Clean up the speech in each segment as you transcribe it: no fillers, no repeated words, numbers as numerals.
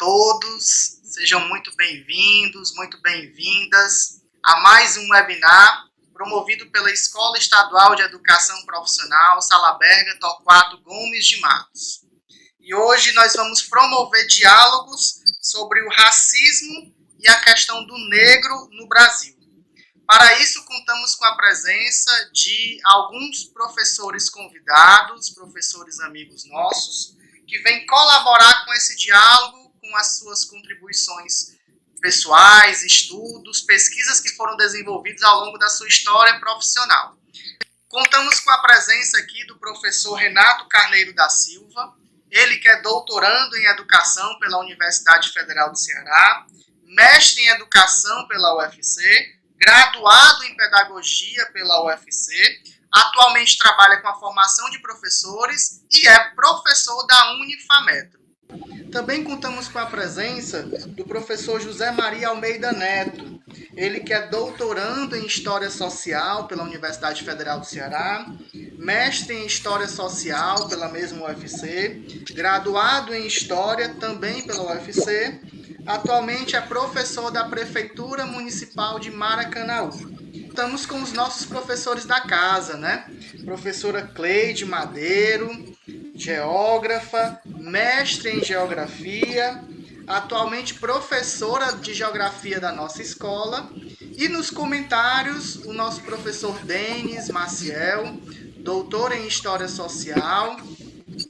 todos, sejam muito bem-vindos, muito bem-vindas a mais um webinar promovido pela Escola Estadual de Educação Profissional Salaberga Torquato Gomes de Matos. E hoje nós vamos promover diálogos sobre o racismo e a questão do negro no Brasil. Para isso, contamos com a presença de alguns professores convidados, professores amigos nossos, que vêm colaborar com esse diálogo, com as suas contribuições pessoais, estudos, pesquisas que foram desenvolvidas ao longo da sua história profissional. Contamos com a presença aqui do professor Renato Carneiro da Silva, ele que é doutorando em Educação pela Universidade Federal do Ceará, mestre em Educação pela UFC, graduado em Pedagogia pela UFC, atualmente trabalha com a formação de professores e é professor da Unifametro. Também contamos com a presença do professor José Maria Almeida Neto, ele que é doutorando em História Social pela Universidade Federal do Ceará, mestre em História Social pela mesma UFC, graduado em História também pela UFC, atualmente é professor da Prefeitura Municipal de Maracanaú. Estamos com os nossos professores da casa, né? Professora Cleide Madeiro, geógrafa, mestre em Geografia, atualmente professora de Geografia da nossa escola. E nos comentários, o nosso professor Denis Maciel, doutor em História Social,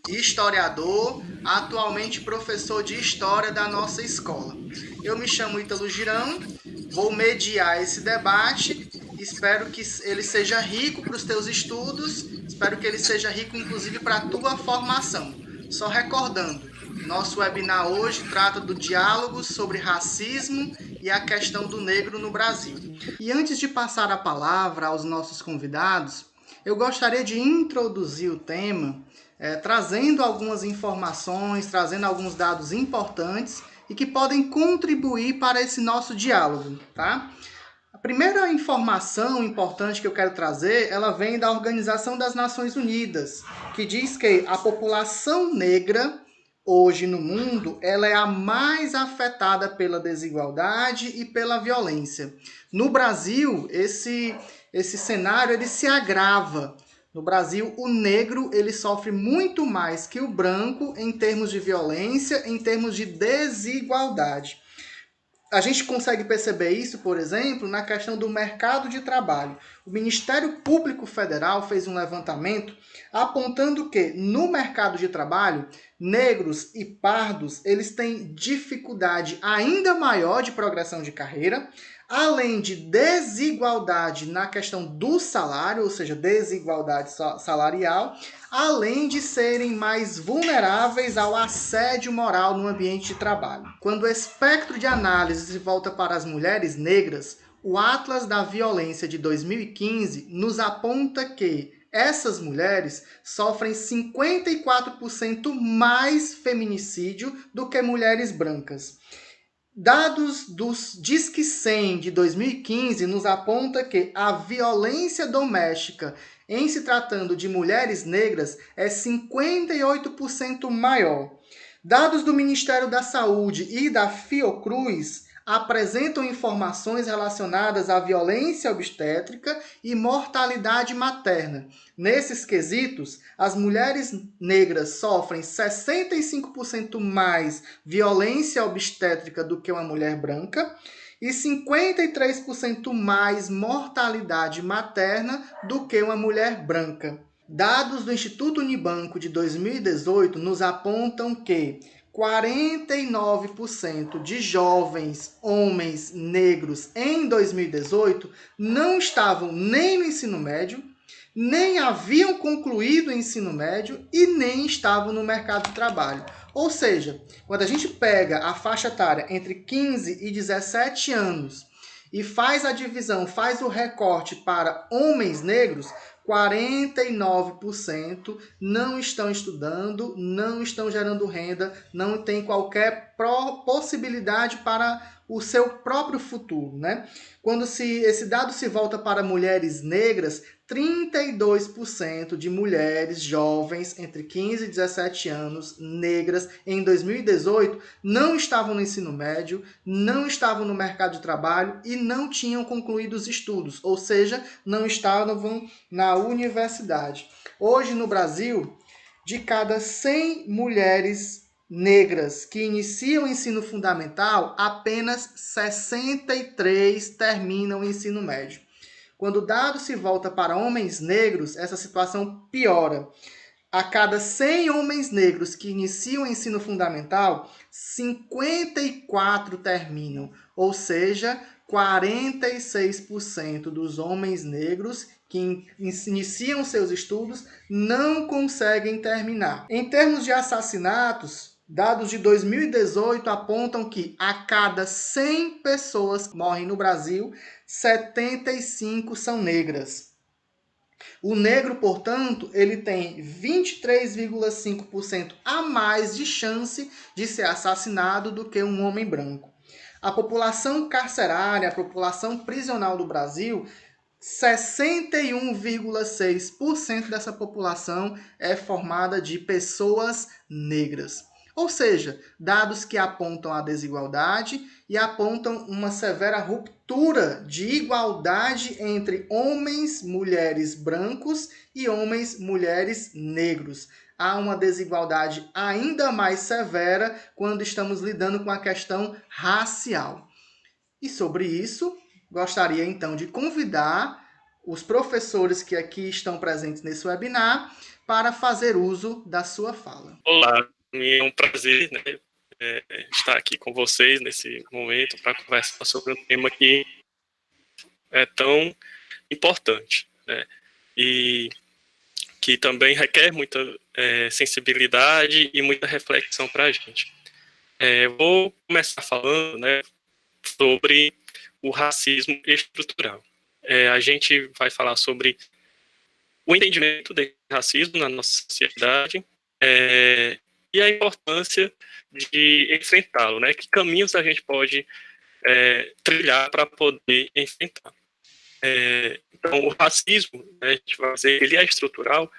historiador, atualmente professor de História da nossa escola. Eu me chamo Ítalo Girão, vou mediar esse debate, espero que ele seja rico para os teus estudos, espero que ele seja rico inclusive para a tua formação. Só recordando, nosso webinar hoje trata do diálogo sobre racismo e a questão do negro no Brasil. E antes de passar a palavra aos nossos convidados, eu gostaria de introduzir o tema trazendo algumas informações, trazendo alguns dados importantes e que podem contribuir para esse nosso diálogo, tá? A primeira informação importante que eu quero trazer, ela vem da Organização das Nações Unidas, que diz que a população negra hoje no mundo, ela é a mais afetada pela desigualdade e pela violência. No Brasil, esse cenário ele se agrava. No Brasil, o negro ele sofre muito mais que o branco em termos de violência, em termos de desigualdade. A gente consegue perceber isso, por exemplo, na questão do mercado de trabalho. O Ministério Público Federal fez um levantamento apontando que, no mercado de trabalho, negros e pardos eles têm dificuldade ainda maior de progressão de carreira, além de desigualdade na questão do salário, ou seja, desigualdade salarial, além de serem mais vulneráveis ao assédio moral no ambiente de trabalho. Quando o espectro de análise se volta para as mulheres negras, o Atlas da Violência de 2015 nos aponta que essas mulheres sofrem 54% mais feminicídio do que mulheres brancas. Dados dos Disque 100 de 2015 nos aponta que a violência doméstica em se tratando de mulheres negras é 58% maior. Dados do Ministério da Saúde e da Fiocruz apresentam informações relacionadas à violência obstétrica e mortalidade materna. Nesses quesitos, as mulheres negras sofrem 65% mais violência obstétrica do que uma mulher branca e 53% mais mortalidade materna do que uma mulher branca. Dados do Instituto Unibanco de 2018 nos apontam que 49% de jovens homens negros em 2018 não estavam nem no ensino médio, nem haviam concluído o ensino médio e nem estavam no mercado de trabalho. Ou seja, quando a gente pega a faixa etária entre 15 e 17 anos e faz a divisão, faz o recorte para homens negros, 49% não estão estudando, não estão gerando renda, não tem qualquer possibilidade para o seu próprio futuro, né? Quando esse dado se volta para mulheres negras, 32% de mulheres jovens entre 15 e 17 anos, negras, em 2018, não estavam no ensino médio, não estavam no mercado de trabalho e não tinham concluído os estudos, ou seja, não estavam na universidade. Hoje, no Brasil, de cada 100 mulheres negras que iniciam o ensino fundamental, apenas 63 terminam o ensino médio. Quando o dado se volta para homens negros, essa situação piora. A cada 100 homens negros que iniciam o ensino fundamental, 54 terminam, ou seja, 46% dos homens negros que iniciam seus estudos não conseguem terminar. Em termos de assassinatos, dados de 2018 apontam que a cada 100 pessoas que morrem no Brasil, 75 são negras. O negro, portanto, ele tem 23,5% a mais de chance de ser assassinado do que um homem branco. A população carcerária, a população prisional do Brasil, 61,6% dessa população é formada de pessoas negras. Ou seja, dados que apontam a desigualdade e apontam uma severa ruptura de igualdade entre homens, mulheres brancos e homens, mulheres negros. Há uma desigualdade ainda mais severa quando estamos lidando com a questão racial. E sobre isso, gostaria então de convidar os professores que aqui estão presentes nesse webinar para fazer uso da sua fala. Olá, é um prazer, né, estar aqui com vocês nesse momento para conversar sobre um tema que é tão importante, né, e que também requer muita sensibilidade e muita reflexão para a gente. Vou começar falando, né, sobre o racismo estrutural. A gente vai falar sobre o entendimento do racismo na nossa sociedade e a importância de enfrentá-lo, né? Que caminhos a gente pode trilhar para poder enfrentar. Então, o racismo, né, a gente vai dizer, ele é estrutural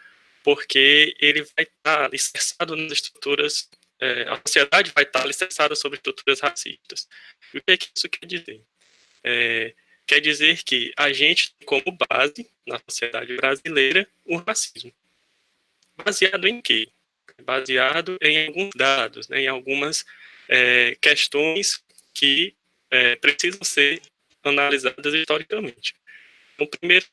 porque ele vai estar alicerçado nas estruturas, a sociedade vai estar alicerçada sobre estruturas racistas. E o que é que isso quer dizer? Quer dizer que a gente tem como base, na sociedade brasileira, o racismo. Baseado em quê? Baseado em alguns dados, né, em algumas questões que precisam ser analisadas historicamente. Então,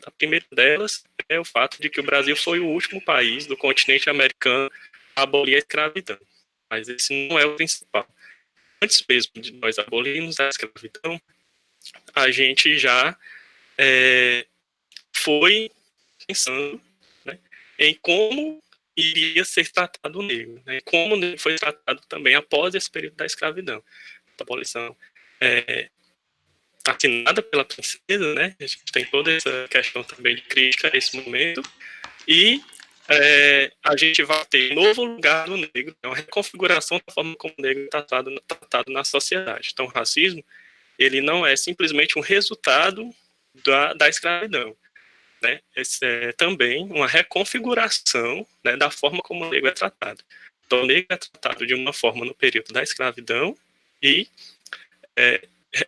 a primeira delas é o fato de que o Brasil foi o último país do continente americano a abolir a escravidão. Mas esse não é o principal. Antes mesmo de nós abolirmos a escravidão, a gente já foi pensando, né, em como iria ser tratado o negro, né, como o negro foi tratado também após esse período da escravidão, da abolição assinada pela princesa, né, a gente tem toda essa questão também de crítica a esse momento, e a gente vai ter um novo lugar do negro, uma reconfiguração da forma como o negro é tratado na sociedade. Então, o racismo, ele não é simplesmente um resultado da escravidão, né? Esse é também uma reconfiguração, né, da forma como o negro é tratado. Então, o negro é tratado de uma forma no período da escravidão e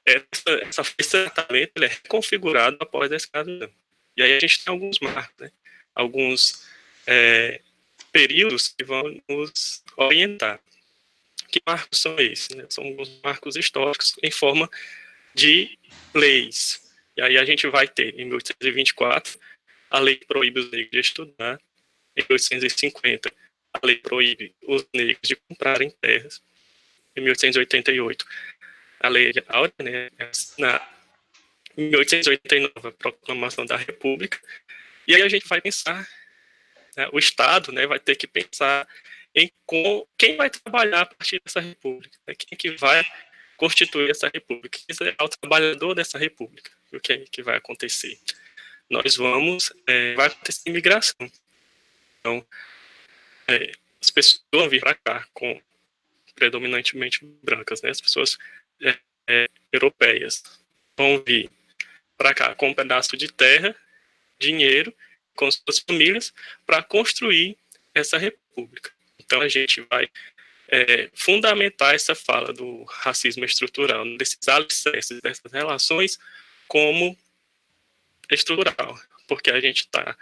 esse tratamento ele é reconfigurado após a escravidão. E aí a gente tem alguns marcos, né? Alguns períodos que vão nos orientar. Que marcos são esses? Né? São alguns marcos históricos em forma de leis. E aí a gente vai ter, em 1824, a lei que proíbe os negros de estudar. Em 1850, a lei proíbe os negros de comprarem terras. Em 1888, a lei áurea, né, em 1889, a proclamação da República. E aí a gente vai pensar, né, o Estado, né, vai ter que pensar em quem vai trabalhar a partir dessa República, né, quem que vai constituir essa República, quem será o trabalhador dessa República. O que é que vai acontecer? Vai acontecer imigração. Então, as pessoas vão vir para cá predominantemente brancas, né? As pessoas europeias vão vir para cá com um pedaço de terra, dinheiro, com suas famílias, para construir essa república. Então a gente vai fundamentar essa fala do racismo estrutural, desses alicerces, dessas relações, como estrutural, porque a gente está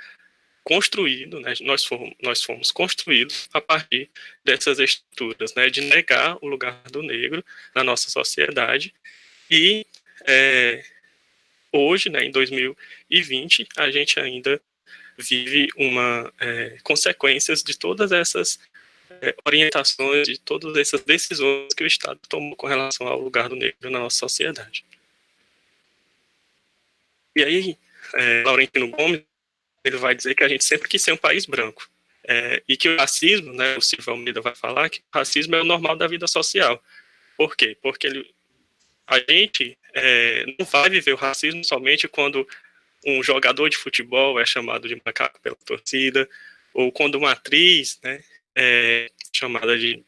construído, né, nós fomos construídos a partir dessas estruturas, né, de negar o lugar do negro na nossa sociedade e hoje, né, em 2020, a gente ainda vive consequências de todas essas orientações, de todas essas decisões que o Estado tomou com relação ao lugar do negro na nossa sociedade. E aí, Laurentino Gomes, ele vai dizer que a gente sempre quis ser um país branco. E que o racismo, né, o Silvio Almeida vai falar que o racismo é o normal da vida social. Por quê? Porque a gente não vai viver o racismo somente quando um jogador de futebol é chamado de macaco pela torcida, ou quando uma atriz, né, é chamada de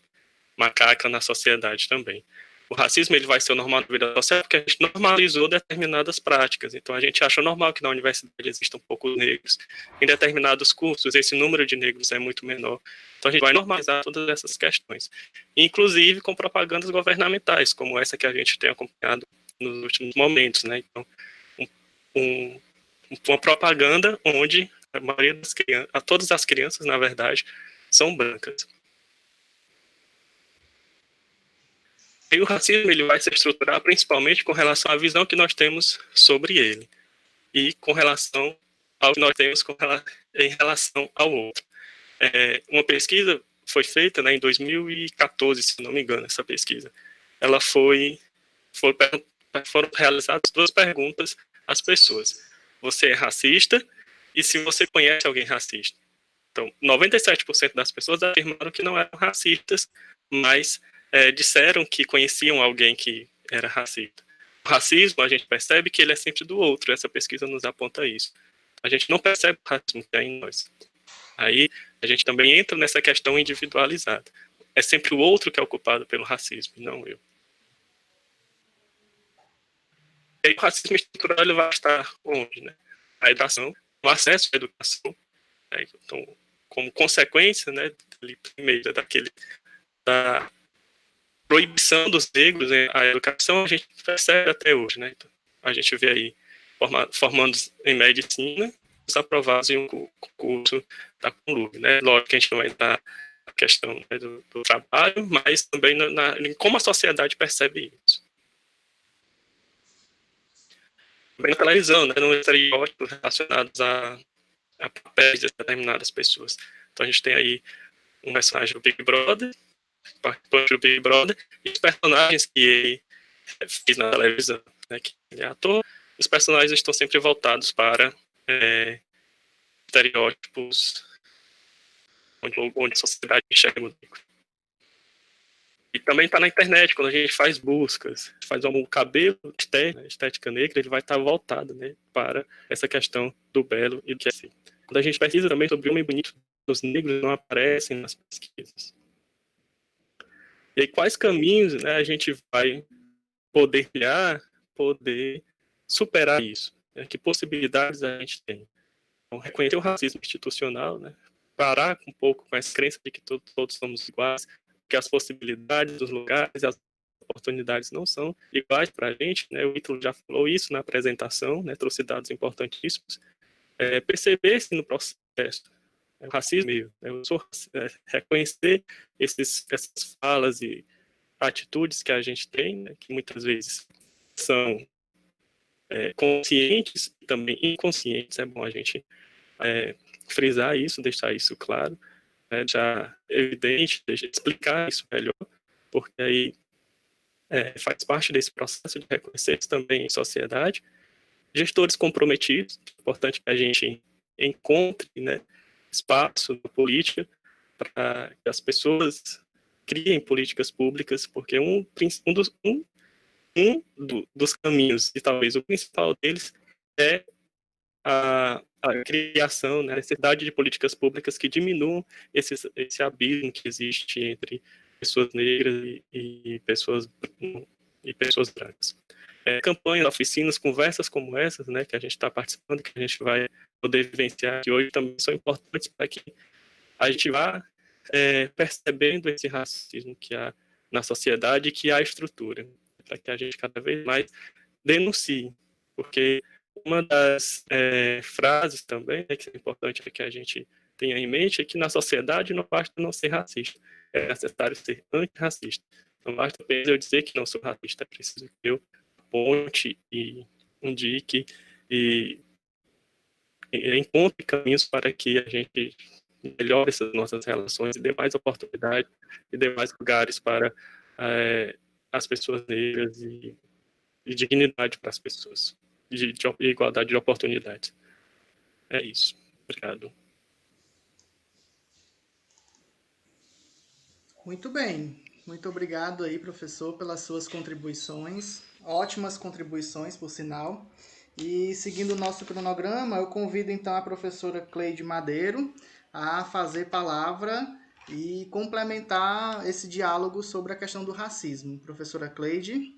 macaca na sociedade também. O racismo ele vai ser normal na vida social porque a gente normalizou determinadas práticas. Então a gente acha normal que na universidade existam poucos negros. Em determinados cursos esse número de negros é muito menor. Então a gente vai normalizar todas essas questões. Inclusive com propagandas governamentais, como essa que a gente tem acompanhado nos últimos momentos, né? Então, uma propaganda onde a maioria das crianças, todas as crianças, na verdade, são brancas. E o racismo ele vai se estruturar principalmente com relação à visão que nós temos sobre ele e com relação ao que nós temos em relação ao outro. Uma pesquisa foi feita, né, em 2014, se não me engano, essa pesquisa. Ela foram realizadas 2 perguntas às pessoas. Você é racista? E se você conhece alguém racista? Então, 97% das pessoas afirmaram que não eram racistas, mas disseram que conheciam alguém que era racista. O racismo, a gente percebe que ele é sempre do outro, essa pesquisa nos aponta isso. A gente não percebe o racismo que há em nós. Aí, a gente também entra nessa questão individualizada. É sempre o outro que é ocupado pelo racismo, não eu. E aí, o racismo estrutural ele vai estar onde? Né? A educação, o acesso à educação. Né? Então, como consequência, né, primeiro, da proibição dos negros à educação, a gente percebe até hoje, né? Então, a gente vê aí formandos em medicina, aprovados em um curso da Conlub, né? Lógico que a gente não vai entrar na questão, né, do trabalho, mas também em como a sociedade percebe isso. Também na televisão, né, nos estereótipos relacionados a papéis de determinadas pessoas. Então a gente tem aí um personagem do Big Brother, participante do Big Brother, e os personagens que ele fez na televisão, né, que ele é ator, os personagens estão sempre voltados para estereótipos onde a sociedade enxerga o negro. E também está na internet, quando a gente faz buscas, faz um cabelo, estética negra, ele vai estar voltado, né, para essa questão do belo e do que é assim. Quando a gente pesquisa também sobre o homem bonito, os negros não aparecem nas pesquisas. E aí, quais caminhos, né, a gente vai poder criar, poder superar isso? Né? Que possibilidades a gente tem? Então, reconhecer o racismo institucional, né? Parar um pouco com essa crença de que todos somos iguais, que as possibilidades dos lugares e as oportunidades não são iguais para a gente, né? O Ítalo já falou isso na apresentação, né? Trouxe dados importantíssimos. Perceber-se no processo, o racismo, reconhecer essas falas e atitudes que a gente tem, né? Que muitas vezes são conscientes e também inconscientes. É bom a gente frisar isso, deixar isso claro, já evidente, explicar isso melhor, porque aí faz parte desse processo de reconhecer isso também em sociedade. Gestores comprometidos, é importante que a gente encontre, né, espaço na política para que as pessoas criem políticas públicas, porque dos caminhos, e talvez o principal deles, é a criação, né, a necessidade de políticas públicas que diminuam esse abismo que existe entre pessoas negras e pessoas e pessoas brancas. Campanhas, oficinas, conversas como essas, né, que a gente está participando, que a gente vai poder vivenciar aqui hoje, também são importantes para que a gente vá percebendo esse racismo que há na sociedade e que há estrutura, para que a gente cada vez mais denuncie, porque uma das frases também, né, que é importante que a gente tenha em mente é que na sociedade não basta não ser racista, é necessário ser antirracista. Não basta apenas eu dizer que não sou racista, é preciso que eu aponte e indique e encontre caminhos para que a gente melhore essas nossas relações e dê mais oportunidade e dê mais lugares para as pessoas negras e dignidade para as pessoas, de igualdade de oportunidades. É isso. Obrigado. Muito bem. Muito obrigado aí, professor, pelas suas contribuições. Ótimas contribuições, por sinal. E seguindo o nosso cronograma, eu convido então a professora Cleide Madeiro a fazer palavra e complementar esse diálogo sobre a questão do racismo. Professora Cleide.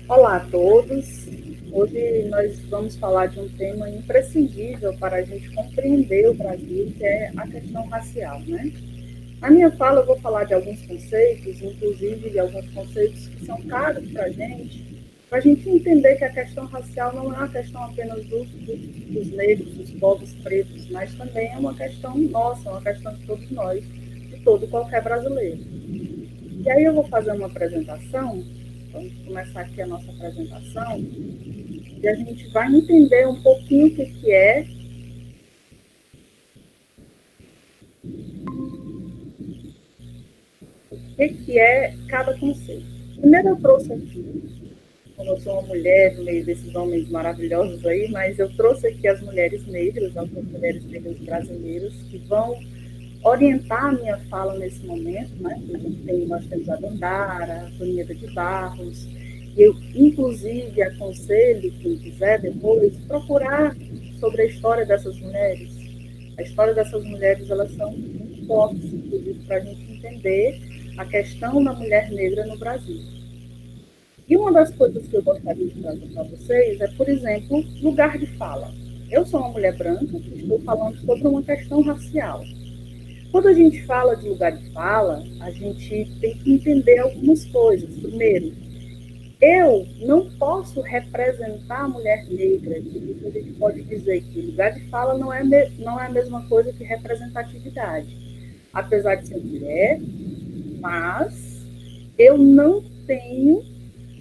Olá a todos. Hoje nós vamos falar de um tema imprescindível para a gente compreender o Brasil, que é a questão racial, né? Na minha fala eu vou falar de alguns conceitos, inclusive de alguns conceitos que são caros para a gente entender que a questão racial não é uma questão apenas dos negros, dos povos pretos, mas também é uma questão nossa, uma questão de todos nós, de todo qualquer brasileiro. E aí eu vou fazer uma apresentação, vamos começar aqui a nossa apresentação, e a gente vai entender um pouquinho o que é cada conceito. Primeiro eu trouxe aqui, como eu sou uma mulher no meio desses homens maravilhosos aí, mas eu trouxe aqui as mulheres negras, algumas mulheres negras brasileiras, que vão orientar a minha fala nesse momento, né? Nós temos a Dandara, a Antonieta de Barros. Eu, inclusive, aconselho quem quiser depois procurar sobre a história dessas mulheres. A história dessas mulheres, elas são muito fortes, inclusive, para a gente entender a questão da mulher negra no Brasil. E uma das coisas que eu gostaria de trazer para vocês é, por exemplo, lugar de fala. Eu sou uma mulher branca e estou falando sobre uma questão racial. Quando a gente fala de lugar de fala, a gente tem que entender algumas coisas. Primeiro, eu não posso representar a mulher negra. A gente pode dizer que lugar de fala não é a mesma coisa que representatividade. Apesar de ser mulher, mas eu não tenho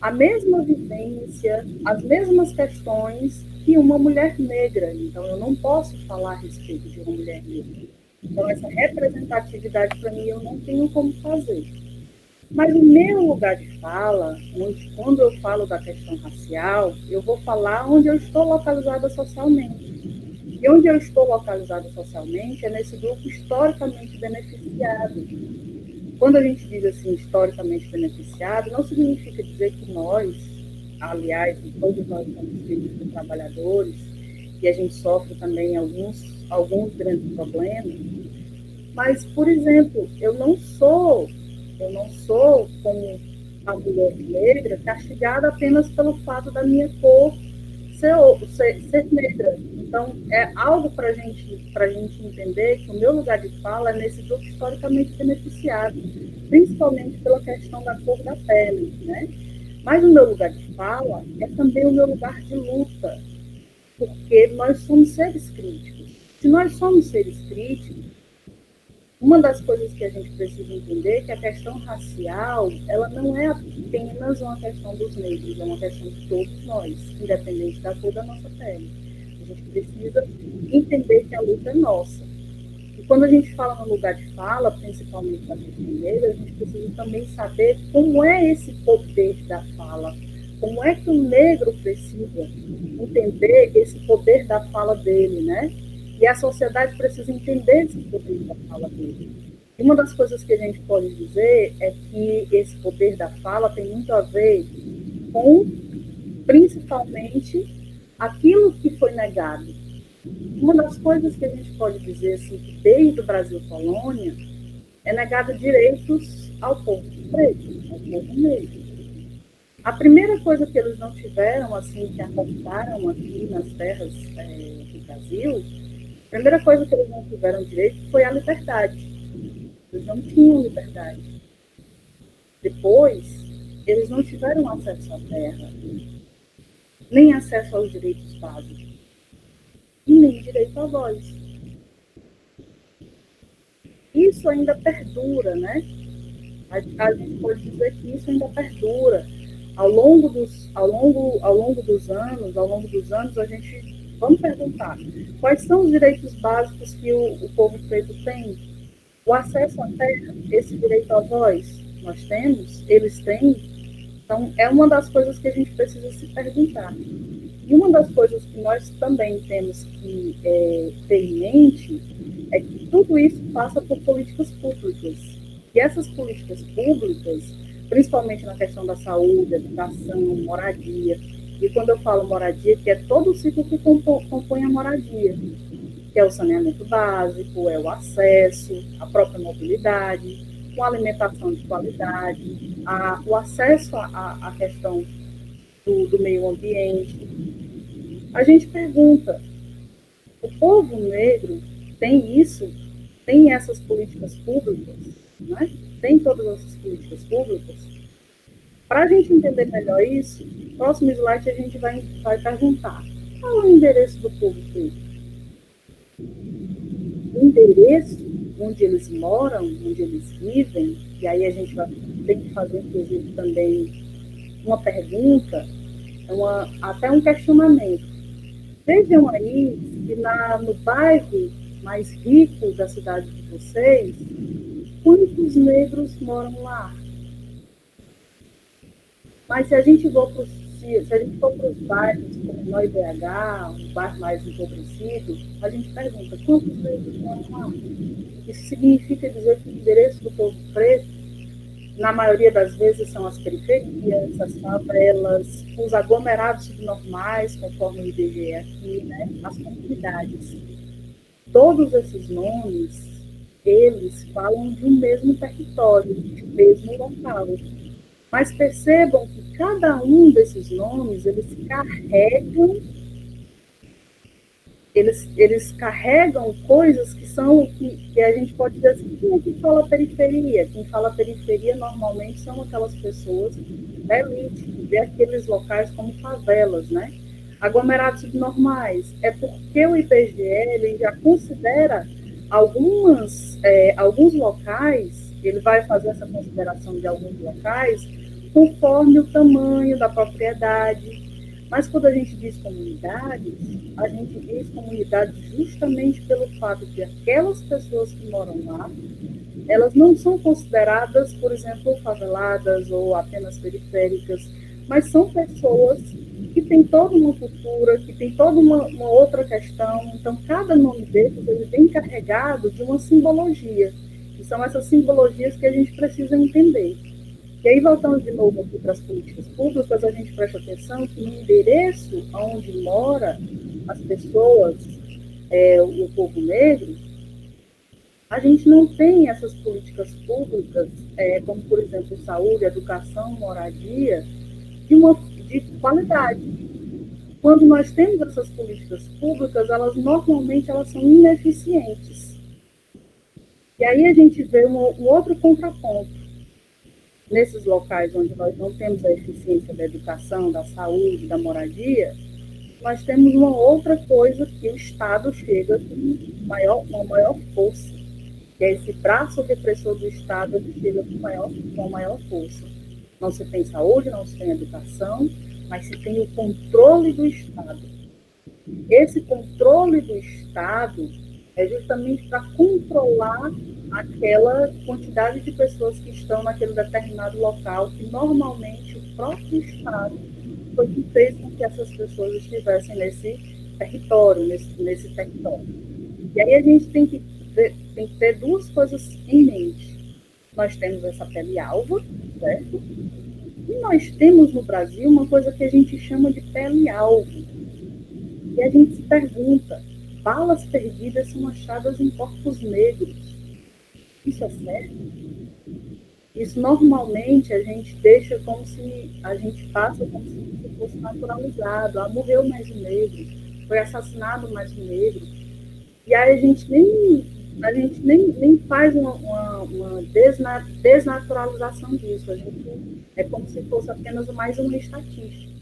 a mesma vivência, as mesmas questões que uma mulher negra. Então, eu não posso falar a respeito de uma mulher negra. Então, essa representatividade, para mim, eu não tenho como fazer. Mas o meu lugar de fala, quando eu falo da questão racial, eu vou falar onde eu estou localizada socialmente. E onde eu estou localizada socialmente é nesse grupo historicamente beneficiado. Quando a gente diz assim, historicamente beneficiado, não significa dizer que nós, aliás, todos nós somos filhos de trabalhadores, e a gente sofre também alguns grandes problemas. Mas, por exemplo, eu não sou como a mulher negra castigada apenas pelo fato da minha cor ser negra. Então, é algo para a gente entender que o meu lugar de fala é nesse grupo historicamente beneficiado, principalmente pela questão da cor da pele, né? Mas o meu lugar de fala é também o meu lugar de luta, porque nós somos seres críticos. Se nós somos seres críticos, uma das coisas que a gente precisa entender é que a questão racial, ela não é apenas uma questão dos negros, é uma questão de todos nós, independente da cor da nossa pele. A gente precisa entender que a luta é nossa. E quando a gente fala no lugar de fala, principalmente da questão negra, a gente precisa também saber como é esse poder da fala, como é que o negro precisa entender esse poder da fala dele, né? E a sociedade precisa entender esse poder da fala dele. E uma das coisas que a gente pode dizer é que esse poder da fala tem muito a ver com, principalmente, aquilo que foi negado. Uma das coisas que a gente pode dizer, assim, que desde o Brasil colônia, é negado direitos ao povo preto, ao povo negro. A primeira coisa que eles não tiveram, assim, que aportaram aqui nas terras do Brasil, a primeira coisa que eles não tiveram direito foi a liberdade. Eles não tinham liberdade. Depois, eles não tiveram acesso à terra, nem acesso aos direitos básicos, e nem direito à voz. Isso ainda perdura, né? A gente pode dizer que isso ainda perdura. Ao longo dos anos, a gente vamos perguntar quais são os direitos básicos que o povo preto tem. O acesso à terra, esse direito à voz, nós temos, eles têm. Então, é uma das coisas que a gente precisa se perguntar. E uma das coisas que nós também temos que ter em mente é que tudo isso passa por políticas públicas. E essas políticas públicas, principalmente na questão da saúde, educação, moradia, e quando eu falo moradia, que é todo o ciclo que compõe a moradia, que é o saneamento básico, é o acesso, a própria mobilidade, com alimentação de qualidade, o acesso à questão do meio ambiente. A gente pergunta, o povo negro tem isso? Tem essas políticas públicas? Né? Tem todas essas políticas públicas? Para a gente entender melhor isso, no próximo slide a gente vai perguntar, qual é o endereço do povo preto? O endereço onde eles moram, onde eles vivem, e aí a gente vai ter que fazer, inclusive, também uma pergunta, até um questionamento. Vejam aí que no bairro mais rico da cidade de vocês, quantos negros moram lá? Mas se a gente for para os bairros como Nós BH, um bairro mais empobrecido, a gente pergunta, quantos negros moram lá? Isso significa dizer que o endereço do povo preto, na maioria das vezes, são as periferias, as favelas, os aglomerados subnormais, conforme o IBGE aqui, né? As comunidades. Todos esses nomes, eles falam de um mesmo território, de um mesmo local. Mas percebam que cada um desses nomes, eles carregam coisas que são, que a gente pode dizer assim, quem é que fala periferia? Quem fala periferia normalmente são aquelas pessoas da elite, que vê aqueles locais como favelas, né? Aglomerados subnormais. É porque o IBGE ele já considera alguns locais, ele vai fazer essa consideração de alguns locais, conforme o tamanho da propriedade. Mas quando a gente diz comunidades justamente pelo fato de aquelas pessoas que moram lá, elas não são consideradas, por exemplo, faveladas ou apenas periféricas, mas são pessoas que têm toda uma cultura, que têm toda uma outra questão. Então, cada nome desses ele vem carregado de uma simbologia, e são essas simbologias que a gente precisa entender. E aí, voltando de novo aqui para as políticas públicas, a gente presta atenção que no endereço onde mora as pessoas, o povo negro, a gente não tem essas políticas públicas, como, por exemplo, saúde, educação, moradia, de qualidade. Quando nós temos essas políticas públicas, normalmente elas são ineficientes. E aí a gente vê um outro contraponto. Nesses locais onde nós não temos a eficiência da educação, da saúde, da moradia, nós temos uma outra coisa que o Estado chega com uma maior força, que é esse braço repressor do Estado, ele chega com maior força. Não se tem saúde, não se tem educação, mas se tem o controle do Estado. Esse controle do Estado é justamente para controlar aquela quantidade de pessoas que estão naquele determinado local, que normalmente o próprio Estado foi que fez com que essas pessoas estivessem nesse território. E aí a gente tem que ter duas coisas em mente. Nós temos essa pele-alva, certo? E nós temos no Brasil uma coisa que a gente chama de pele-alvo. E a gente se pergunta, balas perdidas são achadas em corpos negros. Isso é certo? Isso normalmente a gente deixa como se, a gente passa como se isso fosse naturalizado. Ah, morreu mais um negro, foi assassinado mais um negro. E aí a gente nem faz uma desnaturalização disso. A gente, é como se fosse apenas mais uma estatística.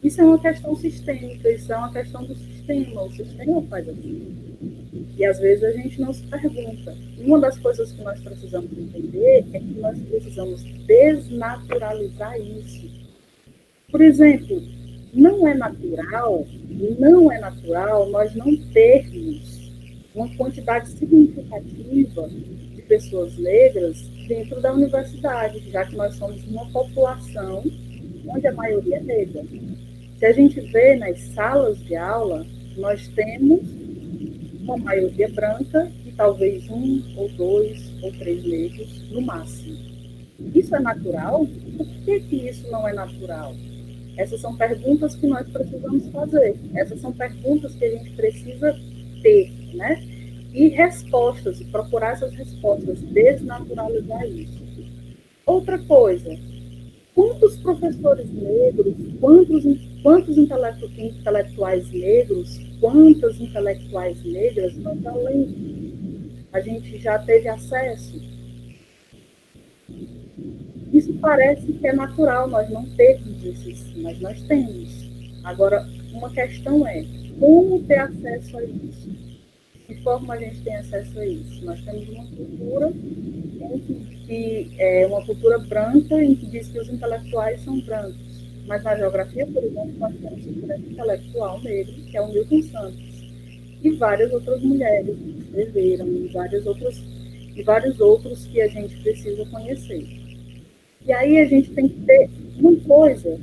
Isso é uma questão sistêmica, isso é uma questão do sistema. O sistema faz assim. E às vezes a gente não se pergunta. Uma das coisas que nós precisamos entender é que nós precisamos desnaturalizar isso. Por exemplo, não é natural nós não termos uma quantidade significativa de pessoas negras dentro da universidade, já que nós somos uma população onde a maioria é negra. Se a gente vê nas salas de aula, nós temos uma maioria branca e talvez um ou dois ou três negros no máximo. Isso é natural? Por que isso não é natural? Essas são perguntas que nós precisamos fazer. Essas são perguntas que a gente precisa ter, né? E respostas, e procurar essas respostas, desnaturalizar isso. Outra coisa, quantos professores negros, quantos intelectuais negros, quantas intelectuais negras nós além a gente já teve acesso? Isso parece que é natural, nós não temos esses, mas nós temos. Agora, uma questão é, como ter acesso a isso? De que forma a gente tem acesso a isso? Nós temos uma cultura que é uma cultura branca em que diz que os intelectuais são brancos. Mas na geografia, por exemplo, nós temos um grande intelectual negro, que é o Milton Santos, e várias outras mulheres que escreveram, e vários outros que a gente precisa conhecer. E aí a gente tem que ter uma coisa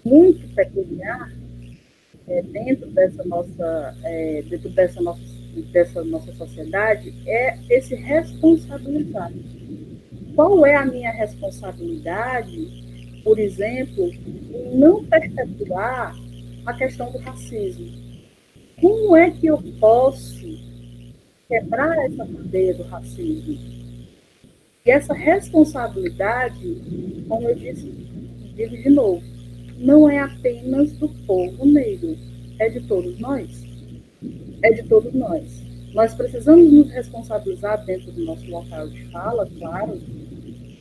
muito peculiar dentro dessa nossa sociedade, é esse responsabilizar. Qual é a minha responsabilidade, por exemplo, em não perpetuar a questão do racismo? Como é que eu posso quebrar essa cadeia do racismo? E essa responsabilidade, como eu disse, digo de novo, não é apenas do povo negro, é de todos nós. É de todos nós. Nós precisamos nos responsabilizar dentro do nosso local de fala, claro,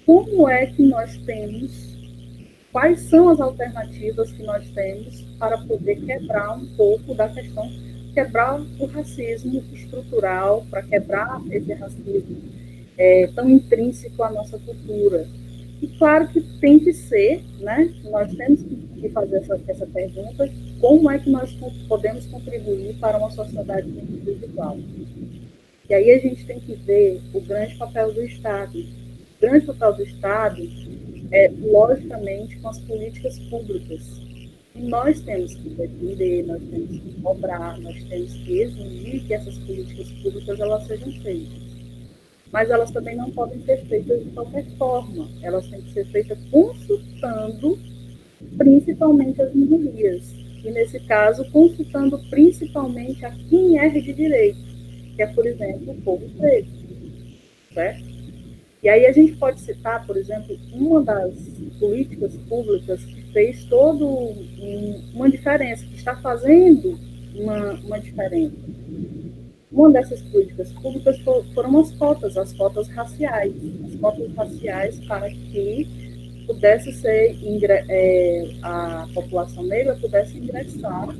como é que nós temos, quais são as alternativas que nós temos para poder quebrar um pouco da questão, quebrar o racismo estrutural, para quebrar esse racismo tão intrínseco à nossa cultura. E claro que tem que ser, né? Nós temos que fazer essa pergunta, como é que nós podemos contribuir para uma sociedade individual? E aí a gente tem que ver o grande papel do Estado. O grande papel do Estado é, logicamente, com as políticas públicas. E nós temos que defender, nós temos que cobrar, nós temos que exigir que essas políticas públicas elas sejam feitas. Mas elas também não podem ser feitas de qualquer forma. Elas têm que ser feitas consultando principalmente as minorias. E, nesse caso, consultando principalmente a quem é de direito, que é, por exemplo, o povo preto. Certo? E aí a gente pode citar, por exemplo, uma das políticas públicas que fez toda uma diferença, que está fazendo uma diferença. Uma dessas políticas públicas foram as cotas raciais. As cotas raciais para que pudesse ser, a população negra pudesse ingressar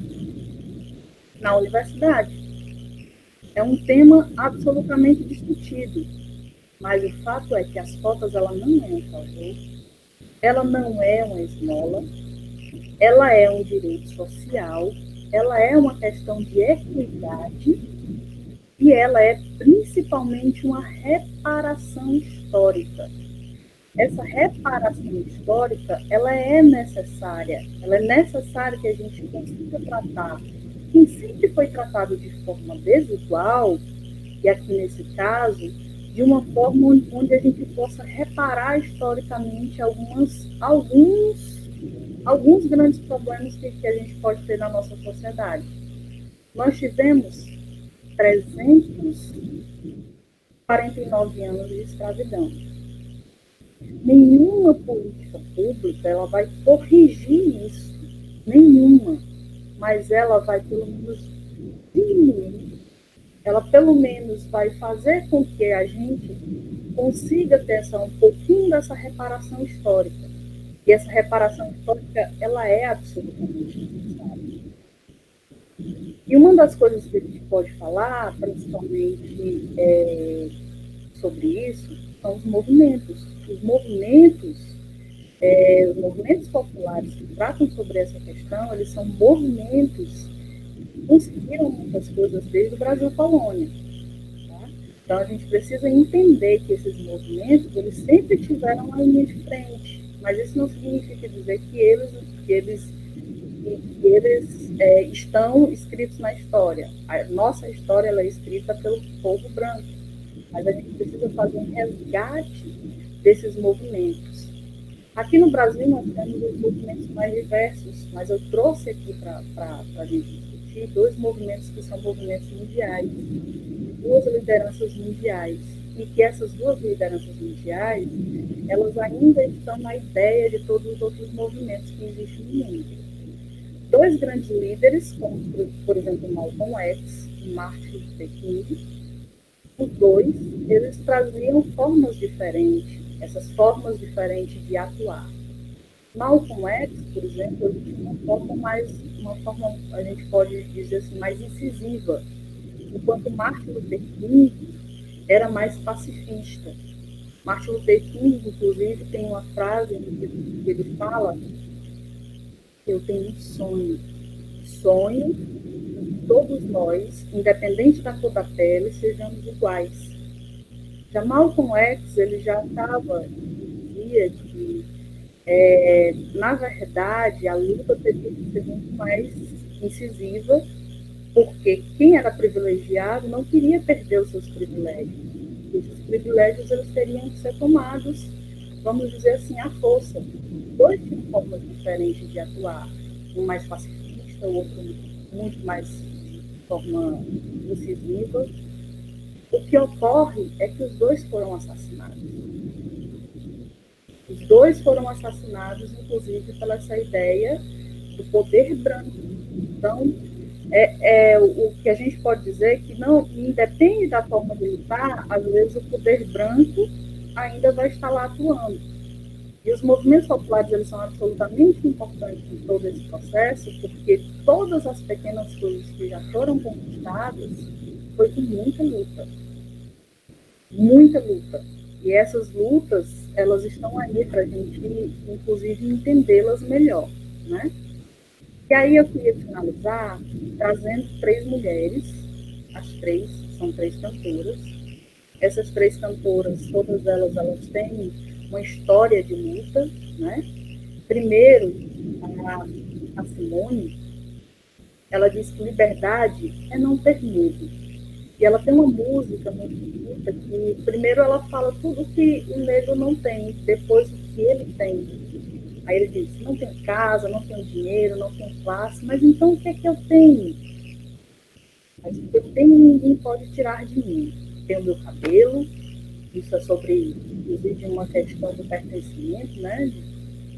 na universidade. É um tema absolutamente discutido, mas o fato é que as cotas ela não é um favor, ela não é uma esmola, ela é um direito social, ela é uma questão de equidade, e ela é principalmente uma reparação histórica. Essa reparação histórica, ela é necessária que a gente consiga tratar quem sempre foi tratado de forma desigual, e aqui nesse caso, de uma forma onde a gente possa reparar historicamente alguns grandes problemas que a gente pode ter na nossa sociedade. Nós tivemos 349 anos de escravidão. Nenhuma política pública ela vai corrigir isso, nenhuma, mas ela vai pelo menos diminuir, ela pelo menos vai fazer com que a gente consiga ter um pouquinho dessa reparação histórica. E essa reparação histórica, ela é absolutamente necessária. E uma das coisas que a gente pode falar, principalmente sobre isso, são os movimentos. Os movimentos populares que tratam sobre essa questão, eles são movimentos que conseguiram muitas coisas desde o Brasil colônia. Tá? Então, a gente precisa entender que esses movimentos, eles sempre tiveram uma linha de frente, mas isso não significa dizer que eles estão escritos na história. A nossa história ela é escrita pelo povo branco, mas a gente precisa fazer um resgate desses movimentos. Aqui no Brasil nós temos os movimentos mais diversos, mas eu trouxe aqui para a gente discutir 2 movimentos que são movimentos mundiais, 2 lideranças mundiais, e que essas 2 lideranças mundiais, elas ainda estão na ideia de todos os outros movimentos que existem no mundo. 2 grandes líderes, como, por exemplo, Malcolm X e Martin Luther King, os 2, eles traziam formas diferentes, essas formas diferentes de atuar. Malcolm X, por exemplo, ele tinha uma forma, a gente pode dizer assim, mais incisiva, enquanto Martin Luther King era mais pacifista. Martin Luther King, inclusive, tem uma frase que ele fala: eu tenho um sonho que todos nós, independente da cor da pele, sejamos iguais. Já Malcolm X, ele já dizia que, na verdade, a luta teria que ser muito mais incisiva, porque quem era privilegiado não queria perder os seus privilégios. Esses privilégios eles teriam que ser tomados, vamos dizer assim, à força. 2 tinham formas diferentes de atuar, um mais pacifista, o outro muito mais de forma incisiva. O que ocorre é que os 2 foram assassinados. Os 2 foram assassinados, inclusive, pela essa ideia do poder branco. Então, o que a gente pode dizer é que não, independe da forma de lutar, às vezes o poder branco ainda vai estar lá atuando. E os movimentos populares, eles são absolutamente importantes em todo esse processo, porque todas as pequenas coisas que já foram conquistadas foi com muita luta. Muita luta. E essas lutas, elas estão aí para a gente, inclusive, entendê-las melhor, né? E aí eu queria finalizar trazendo 3 mulheres, as 3 são 3 cantoras. Essas 3 cantoras, todas elas têm uma história de luta, né? Primeiro, a Simone, ela diz que liberdade é não ter medo. E ela tem uma música muito bonita que, primeiro, ela fala tudo que o negro não tem, depois o que ele tem. Aí ele diz: não tenho casa, não tenho dinheiro, não tenho classe, mas então o que é que eu tenho? Mas o que eu tenho ninguém pode tirar de mim. Tenho meu cabelo, isso é sobre, inclusive, uma questão do pertencimento, né?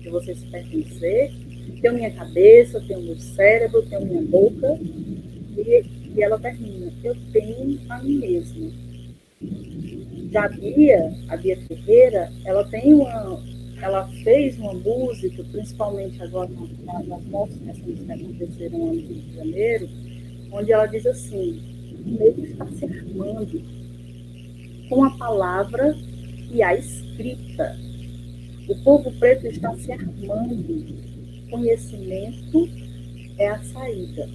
De você se pertencer. Tenho minha cabeça, tenho meu cérebro, tenho minha boca. E ela termina: eu tenho a mim mesma. Já a Bia Ferreira, ela fez uma música, principalmente agora nas manifestações que aconteceram no Rio de Janeiro, onde ela diz assim: o negro está se armando com a palavra e a escrita. O povo preto está se armando. Conhecimento é a saída.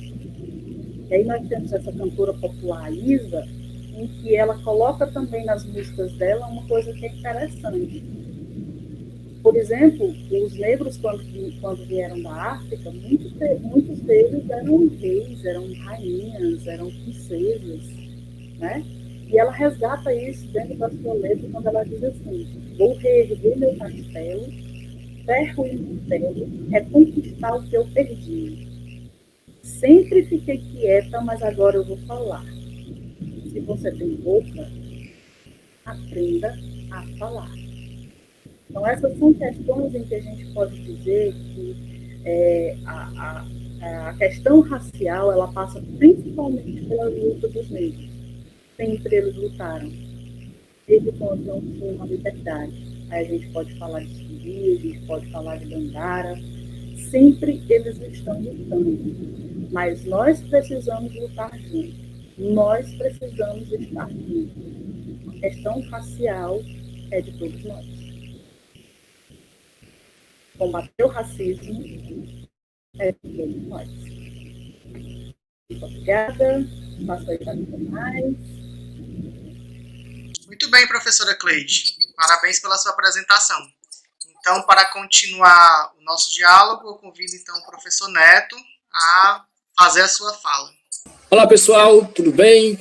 E aí nós temos essa cantora popular, Isa, em que ela coloca também nas músicas dela uma coisa que é interessante. Por exemplo, os negros, quando vieram da África, muitos deles eram reis, eram rainhas, eram princesas, né? E ela resgata isso dentro da sua letra, quando ela diz assim: vou reerguer meu castelo, ferro e martelo, reconquistar o que eu perdi. Sempre fiquei quieta, mas agora eu vou falar. Se você tem boca, aprenda a falar. Então, essas são questões em que a gente pode dizer que a questão racial, ela passa principalmente pela luta dos negros. Sempre eles lutaram. Desde quando não foi uma liberdade. Aí a gente pode falar de Siri, a gente pode falar de Bandara. Sempre eles estão lutando. Mas nós precisamos lutar juntos. Nós precisamos estar juntos. A questão racial é de todos nós. Combater o racismo é de todos nós. Muito obrigada. Passo aí para mais. Muito bem, professora Cleide. Parabéns pela sua apresentação. Então, para continuar o nosso diálogo, eu convido então o professor Neto a fazer a sua fala. Olá, pessoal, tudo bem?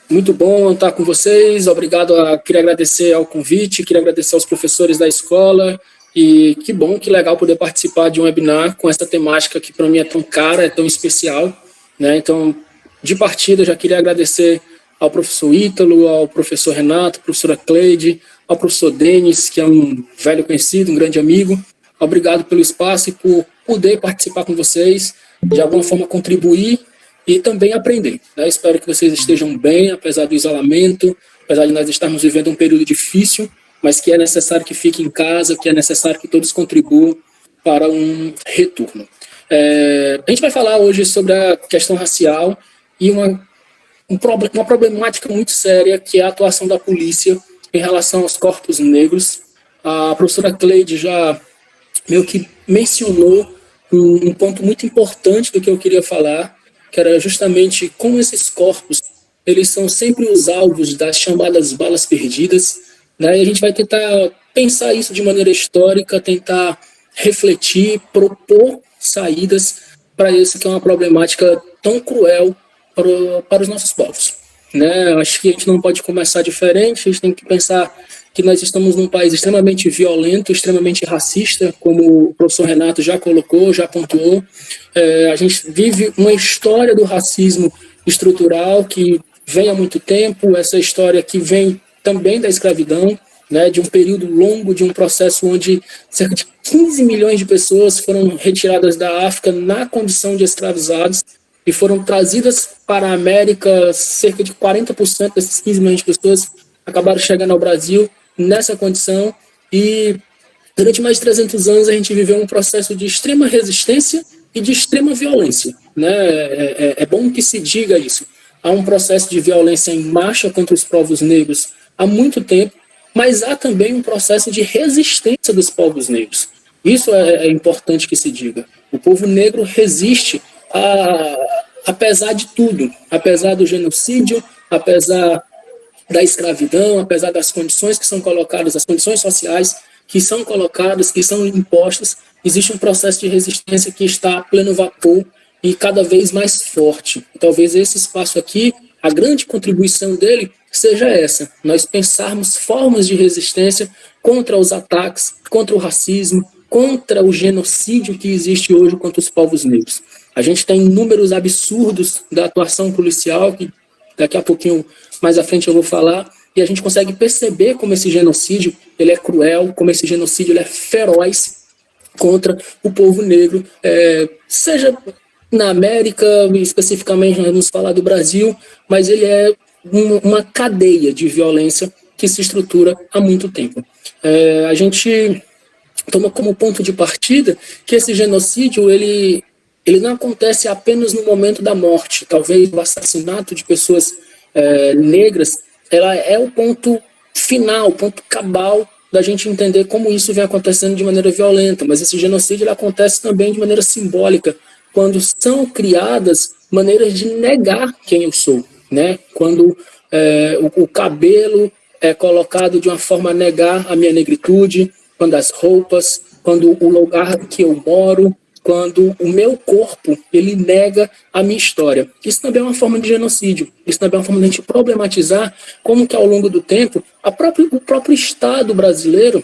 Muito bom estar com vocês. Obrigado. Queria agradecer ao convite, queria agradecer aos professores da escola. E que bom, que legal poder participar de um webinar com essa temática que para mim é tão cara, é tão especial, né? Então, de partida, já queria agradecer ao professor Ítalo, ao professor Renato, à professora Cleide, ao professor Denis, que é um velho conhecido, um grande amigo. Obrigado pelo espaço e por poder participar com vocês, de alguma forma contribuir e também aprender, né? Espero que vocês estejam bem, apesar do isolamento, apesar de nós estarmos vivendo um período difícil, mas que é necessário que fiquem em casa, que é necessário que todos contribuam para um retorno. A gente vai falar hoje sobre a questão racial e uma problemática muito séria, que é a atuação da polícia em relação aos corpos negros. A professora Cleide já meio que mencionou um ponto muito importante do que eu queria falar, que era justamente como esses corpos, eles são sempre os alvos das chamadas balas perdidas, né? E a gente vai tentar pensar isso de maneira histórica, tentar refletir, propor saídas para isso que é uma problemática tão cruel para os nossos povos, né? Acho que a gente não pode começar diferente, a gente tem que pensar que nós estamos num país extremamente violento, extremamente racista, como o professor Renato já colocou, já pontuou. A gente vive uma história do racismo estrutural que vem há muito tempo, essa história que vem também da escravidão, né, de um período longo, de um processo onde cerca de 15 milhões de pessoas foram retiradas da África na condição de escravizados e foram trazidas para a América. Cerca de 40% desses 15 milhões de pessoas acabaram chegando ao Brasil nessa condição, e durante mais de 300 anos a gente viveu um processo de extrema resistência e de extrema violência, né? É bom que se diga isso. Há um processo de violência em marcha contra os povos negros há muito tempo, mas há também um processo de resistência dos povos negros. Isso é importante que se diga. O povo negro resiste apesar de tudo, apesar do genocídio, apesar da escravidão, apesar das condições que são colocadas, as condições sociais que são colocadas, que são impostas, existe um processo de resistência que está a pleno vapor e cada vez mais forte. Talvez esse espaço aqui, a grande contribuição dele seja essa, nós pensarmos formas de resistência contra os ataques, contra o racismo, contra o genocídio que existe hoje contra os povos negros. A gente tem números absurdos da atuação policial, que daqui a pouquinho mais à frente eu vou falar, e a gente consegue perceber como esse genocídio ele é cruel, como esse genocídio ele é feroz contra o povo negro, seja na América, especificamente nós vamos falar do Brasil, mas ele é uma cadeia de violência que se estrutura há muito tempo. A gente toma como ponto de partida que esse genocídio ele não acontece apenas no momento da morte. Talvez o assassinato de pessoas negras, ela é o ponto final, o ponto cabal da gente entender como isso vem acontecendo de maneira violenta, mas esse genocídio ele acontece também de maneira simbólica, quando são criadas maneiras de negar quem eu sou, né? Quando o cabelo é colocado de uma forma a negar a minha negritude, quando as roupas, quando o lugar que eu moro, quando o meu corpo, ele nega a minha história. Isso também é uma forma de genocídio. Isso também é uma forma de a gente problematizar como que ao longo do tempo o próprio Estado brasileiro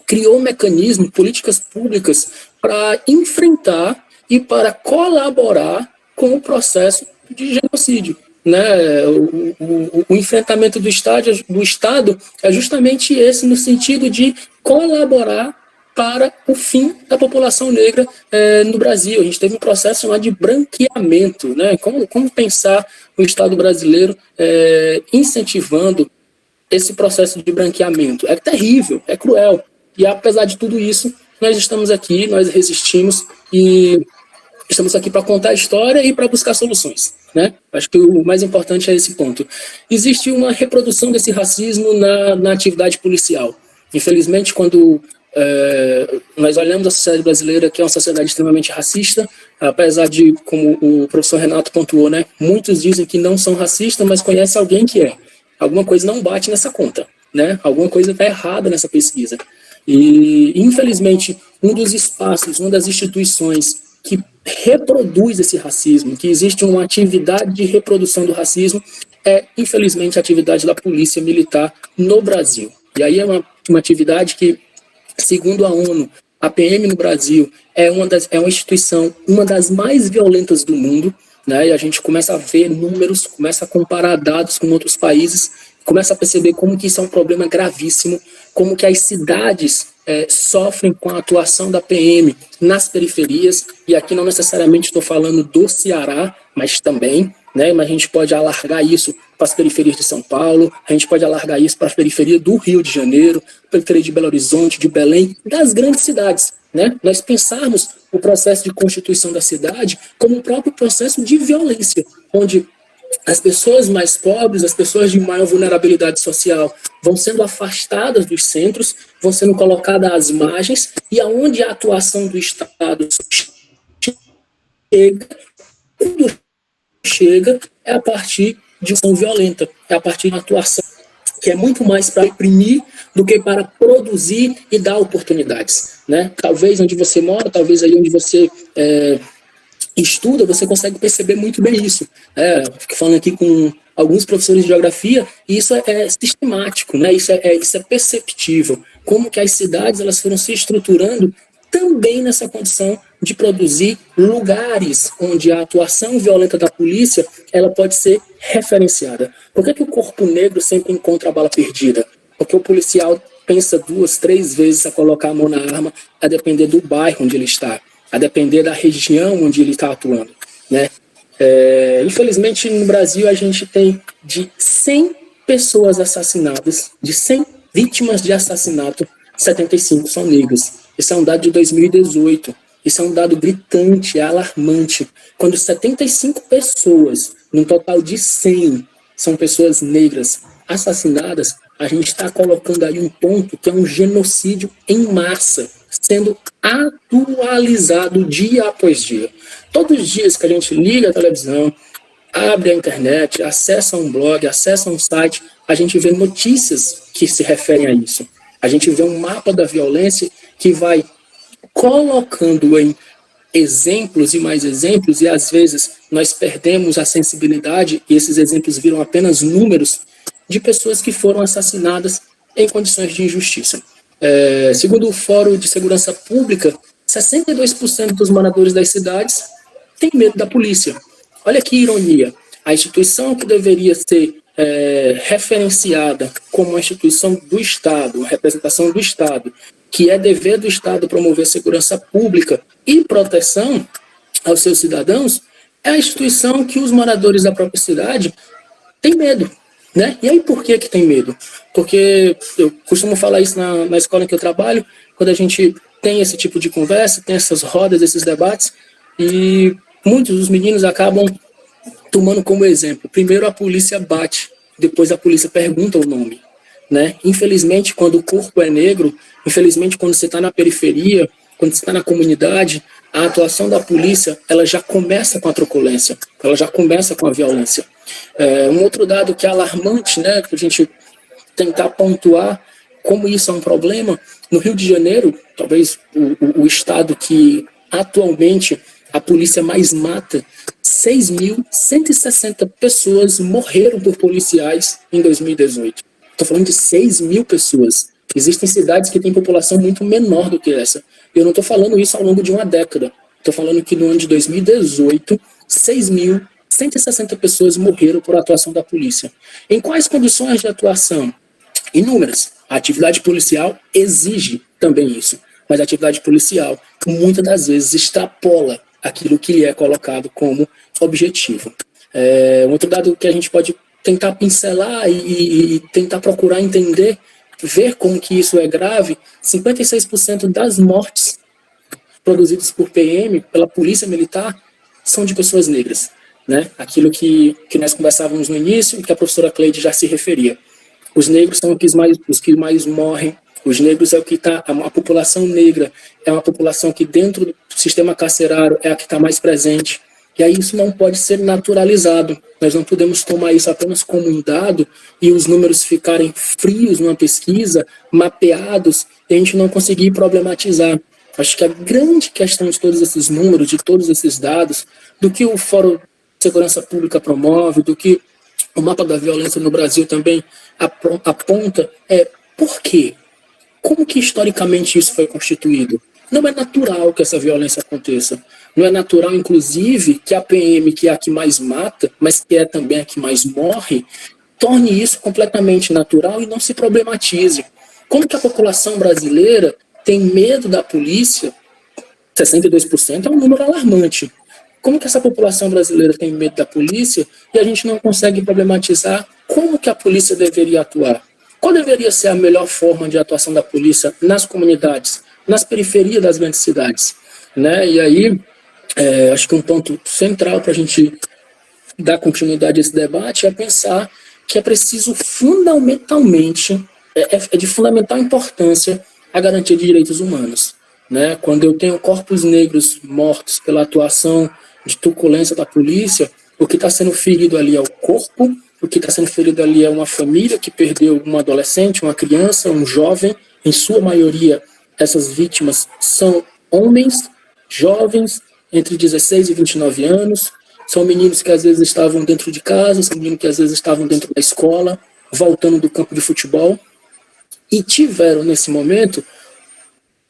criou um mecanismo, políticas públicas para enfrentar e para colaborar com o processo de genocídio, né? O enfrentamento do Estado é justamente esse, no sentido de colaborar para o fim da população negra no Brasil. A gente teve um processo chamado de branqueamento, né? Como pensar o Estado brasileiro incentivando esse processo de branqueamento? É terrível, é cruel. E apesar de tudo isso, nós estamos aqui, nós resistimos e estamos aqui para contar a história e para buscar soluções, né? Acho que o mais importante é esse ponto. Existe uma reprodução desse racismo na atividade policial. Infelizmente, quando nós olhamos a sociedade brasileira, que é uma sociedade extremamente racista, apesar de, como o professor Renato pontuou, né, muitos dizem que não são racistas, mas conhecem alguém que é. Alguma coisa não bate nessa conta, né? Alguma coisa está errada nessa pesquisa. E, infelizmente, um dos espaços, uma das instituições que reproduz esse racismo, que existe uma atividade de reprodução do racismo, infelizmente, a atividade da polícia militar no Brasil. E aí é uma atividade que, segundo a ONU, a PM no Brasil é uma instituição, uma das mais violentas do mundo, né? E a gente começa a ver números, começa a comparar dados com outros países, começa a perceber como que isso é um problema gravíssimo, como que as cidades sofrem com a atuação da PM nas periferias, e aqui não necessariamente estou falando do Ceará, mas também, né? Mas a gente pode alargar isso para as periferias de São Paulo, a gente pode alargar isso para a periferia do Rio de Janeiro, periferia de Belo Horizonte, de Belém, das grandes cidades, né? Nós pensarmos o processo de constituição da cidade como um próprio processo de violência, onde as pessoas mais pobres, as pessoas de maior vulnerabilidade social vão sendo afastadas dos centros, vão sendo colocadas às margens, e aonde a atuação do Estado chega é a partir de uma ação violenta, é a partir de uma atuação que é muito mais para reprimir do que para produzir e dar oportunidades, né? Talvez onde você mora, talvez aí onde você estuda, você consegue perceber muito bem isso. Fico falando aqui com alguns professores de geografia, e isso é sistemático, né? Isso é perceptível. Como que as cidades elas foram se estruturando também nessa condição de produzir lugares onde a atuação violenta da polícia ela pode ser referenciada. Por que o corpo negro sempre encontra a bala perdida? Porque o policial pensa 2, 3 vezes a colocar a mão na arma, a depender do bairro onde ele está, a depender da região onde ele está atuando, né? Infelizmente, no Brasil, a gente tem de 100 pessoas assassinadas, de 100 vítimas de assassinato, 75 são negras. Esse é um dado de 2018. Isso é um dado gritante, é alarmante. Quando 75 pessoas, num total de 100, são pessoas negras assassinadas, a gente está colocando aí um ponto que é um genocídio em massa, sendo atualizado dia após dia. Todos os dias que a gente liga a televisão, abre a internet, acessa um blog, acessa um site, a gente vê notícias que se referem a isso. A gente vê um mapa da violência que vai colocando em exemplos e mais exemplos, e às vezes nós perdemos a sensibilidade e esses exemplos viram apenas números de pessoas que foram assassinadas em condições de injustiça. Segundo o Fórum de Segurança Pública, 62% dos moradores das cidades têm medo da polícia. Olha que ironia. A instituição que deveria ser referenciada como uma instituição do Estado, uma representação do Estado, que é dever do Estado promover segurança pública e proteção aos seus cidadãos, é a instituição que os moradores da própria cidade têm medo, né? E aí por que tem medo? Porque eu costumo falar isso na escola em que eu trabalho, quando a gente tem esse tipo de conversa, tem essas rodas, esses debates, e muitos dos meninos acabam tomando como exemplo. Primeiro a polícia bate, depois a polícia pergunta o nome, né? Infelizmente, quando o corpo é negro, infelizmente, quando você está na periferia, quando você está na comunidade, a atuação da polícia ela já começa com a truculência, ela já começa com a violência. Um outro dado que é alarmante, né, para a gente tentar pontuar como isso é um problema, no Rio de Janeiro, talvez o estado que atualmente a polícia mais mata, 6.160 pessoas morreram por policiais em 2018. Estou falando de 6.000 pessoas. Existem cidades que têm população muito menor do que essa. Eu não estou falando isso ao longo de uma década. Estou falando que no ano de 2018, 6.160 pessoas morreram por atuação da polícia. Em quais condições de atuação? Inúmeras. A atividade policial exige também isso, mas a atividade policial muitas das vezes extrapola aquilo que lhe é colocado como objetivo. Um outro dado que a gente pode tentar pincelar e tentar procurar entender, ver como que isso é grave: 56% das mortes produzidas por PM, pela Polícia Militar, são de pessoas negras, né? Aquilo que nós conversávamos no início e que a professora Cleide já se referia. Os negros são os que mais morrem. Os negros é o que está... A população negra é uma população que dentro do sistema carcerário é a que está mais presente. E aí isso não pode ser naturalizado. Nós não podemos tomar isso apenas como um dado e os números ficarem frios numa pesquisa, mapeados, e a gente não conseguir problematizar. Acho que a grande questão de todos esses números, de todos esses dados, do que o Fórum de Segurança Pública promove, do que o mapa da violência no Brasil também aponta, é por quê? Como que historicamente isso foi constituído? Não é natural que essa violência aconteça. Não é natural, inclusive, que a PM, que é a que mais mata, mas que é também a que mais morre, torne isso completamente natural e não se problematize. Como que a população brasileira tem medo da polícia? 62% é um número alarmante. Como que essa população brasileira tem medo da polícia e a gente não consegue problematizar como que a polícia deveria atuar? Qual deveria ser a melhor forma de atuação da polícia nas comunidades, nas periferias das grandes cidades, né? E aí, acho que um ponto central para a gente dar continuidade a esse debate é pensar que é preciso fundamentalmente, é de fundamental importância a garantia de direitos humanos, né? Quando eu tenho corpos negros mortos pela atuação de truculência da polícia, o que está sendo ferido ali é o corpo, o que está sendo ferido ali é uma família que perdeu um adolescente, uma criança, um jovem. Em sua maioria, essas vítimas são homens, jovens, entre 16 e 29 anos. São meninos que às vezes estavam dentro de casa, são meninos que às vezes estavam dentro da escola, voltando do campo de futebol, e tiveram, nesse momento,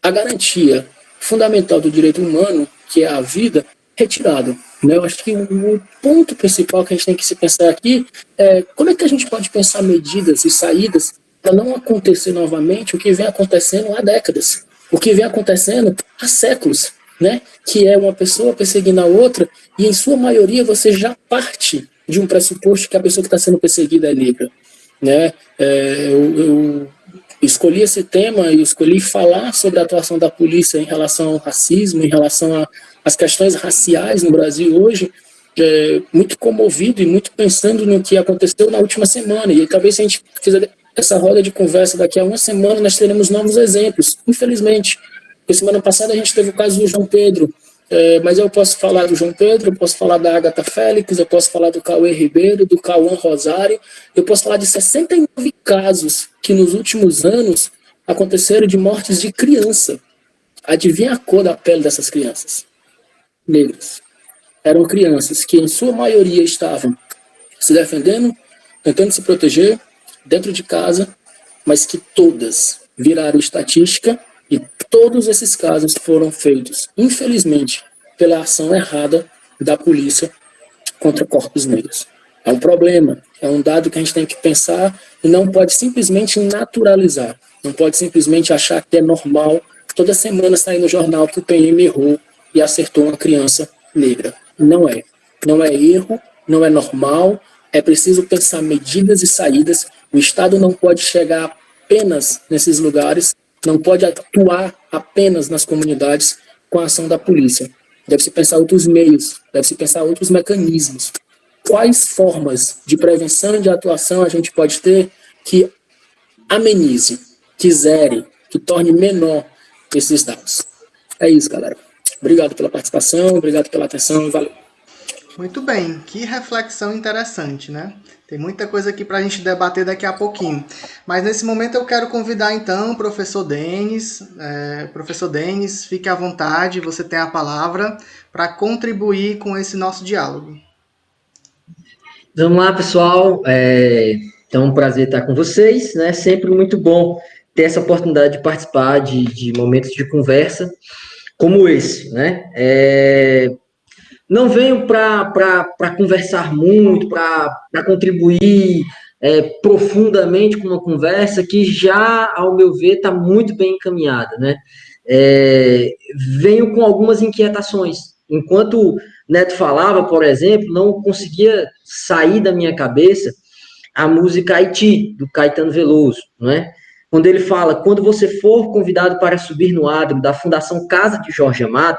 a garantia fundamental do direito humano, que é a vida, retirado. Eu acho que o ponto principal que a gente tem que se pensar aqui é como é que a gente pode pensar medidas e saídas para não acontecer novamente o que vem acontecendo há décadas, o que vem acontecendo há séculos, né? Que é uma pessoa perseguindo a outra e, em sua maioria, você já parte de um pressuposto que a pessoa que está sendo perseguida é negra, né? Eu escolhi esse tema e escolhi falar sobre a atuação da polícia em relação ao racismo, em relação às questões raciais no Brasil hoje, muito comovido e muito pensando no que aconteceu na última semana. E talvez se a gente fizer essa roda de conversa daqui a uma semana, nós teremos novos exemplos, infelizmente. Porque semana passada a gente teve o caso do João Pedro, mas eu posso falar do João Pedro, eu posso falar da Agatha Félix, eu posso falar do Cauê Ribeiro, do Cauã Rosário, eu posso falar de 69 casos que nos últimos anos aconteceram de mortes de criança. Adivinha a cor da pele dessas crianças? Negras. Eram crianças que, em sua maioria, estavam se defendendo, tentando se proteger dentro de casa, mas que todas viraram estatística e todos esses casos foram feitos, infelizmente, pela ação errada da polícia contra corpos negros. É um problema, é um dado que a gente tem que pensar e não pode simplesmente naturalizar, não pode simplesmente achar que é normal toda semana sair no jornal que o PM errou e acertou uma criança negra. Não é. Não é erro, não é normal, é preciso pensar medidas e saídas. O Estado não pode chegar apenas nesses lugares, não pode atuar apenas nas comunidades com a ação da polícia. Deve-se pensar outros meios, deve-se pensar outros mecanismos. Quais formas de prevenção e de atuação a gente pode ter que amenize, que zere, que torne menor esses dados? É isso, galera. Obrigado pela participação, obrigado pela atenção e valeu. Muito bem, que reflexão interessante, né? Tem muita coisa aqui para a gente debater daqui a pouquinho. Mas nesse momento eu quero convidar então o professor Denis. Professor Denis, fique à vontade, você tem a palavra para contribuir com esse nosso diálogo. Vamos lá, pessoal. Então, um prazer estar com vocês, né? Sempre muito bom ter essa oportunidade de participar de momentos de conversa como esse, né? Não venho para conversar muito, para contribuir profundamente com uma conversa que já, ao meu ver, está muito bem encaminhada, né? Venho com algumas inquietações. Enquanto Neto falava, por exemplo, não conseguia sair da minha cabeça a música Haiti, do Caetano Veloso, não é? Quando ele fala, quando você for convidado para subir no adro da Fundação Casa de Jorge Amado,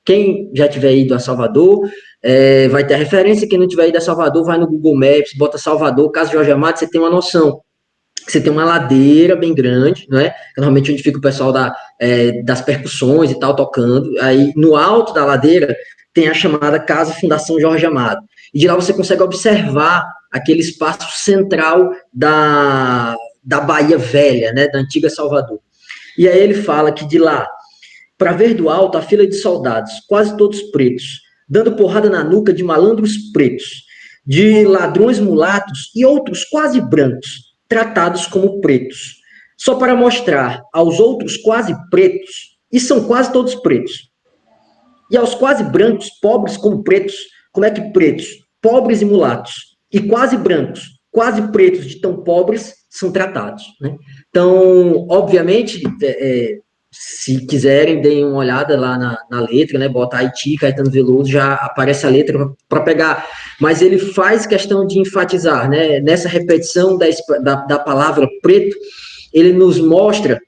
quem já tiver ido a Salvador vai ter a referência, quem não tiver ido a Salvador, vai no Google Maps, bota Salvador, Casa de Jorge Amado, você tem uma noção. Você tem uma ladeira bem grande, não é? Normalmente onde fica o pessoal das percussões e tal, tocando. Aí, no alto da ladeira, tem a chamada Casa Fundação Jorge Amado. E de lá você consegue observar aquele espaço central da Bahia Velha, né? Da antiga Salvador. E aí ele fala que de lá, para ver do alto, a fila de soldados, quase todos pretos, dando porrada na nuca de malandros pretos, de ladrões mulatos e outros quase brancos, tratados como pretos, só para mostrar aos outros quase pretos, e são quase todos pretos, e aos quase brancos, pobres como pretos, como é que pretos, pobres e mulatos, e quase brancos, quase pretos de tão pobres, são tratados, né? Então, obviamente, se quiserem, deem uma olhada lá na letra, né? Bota Haiti, Caetano Veloso, já aparece a letra para pegar. Mas ele faz questão de enfatizar, né? Nessa repetição da palavra preto, ele nos mostra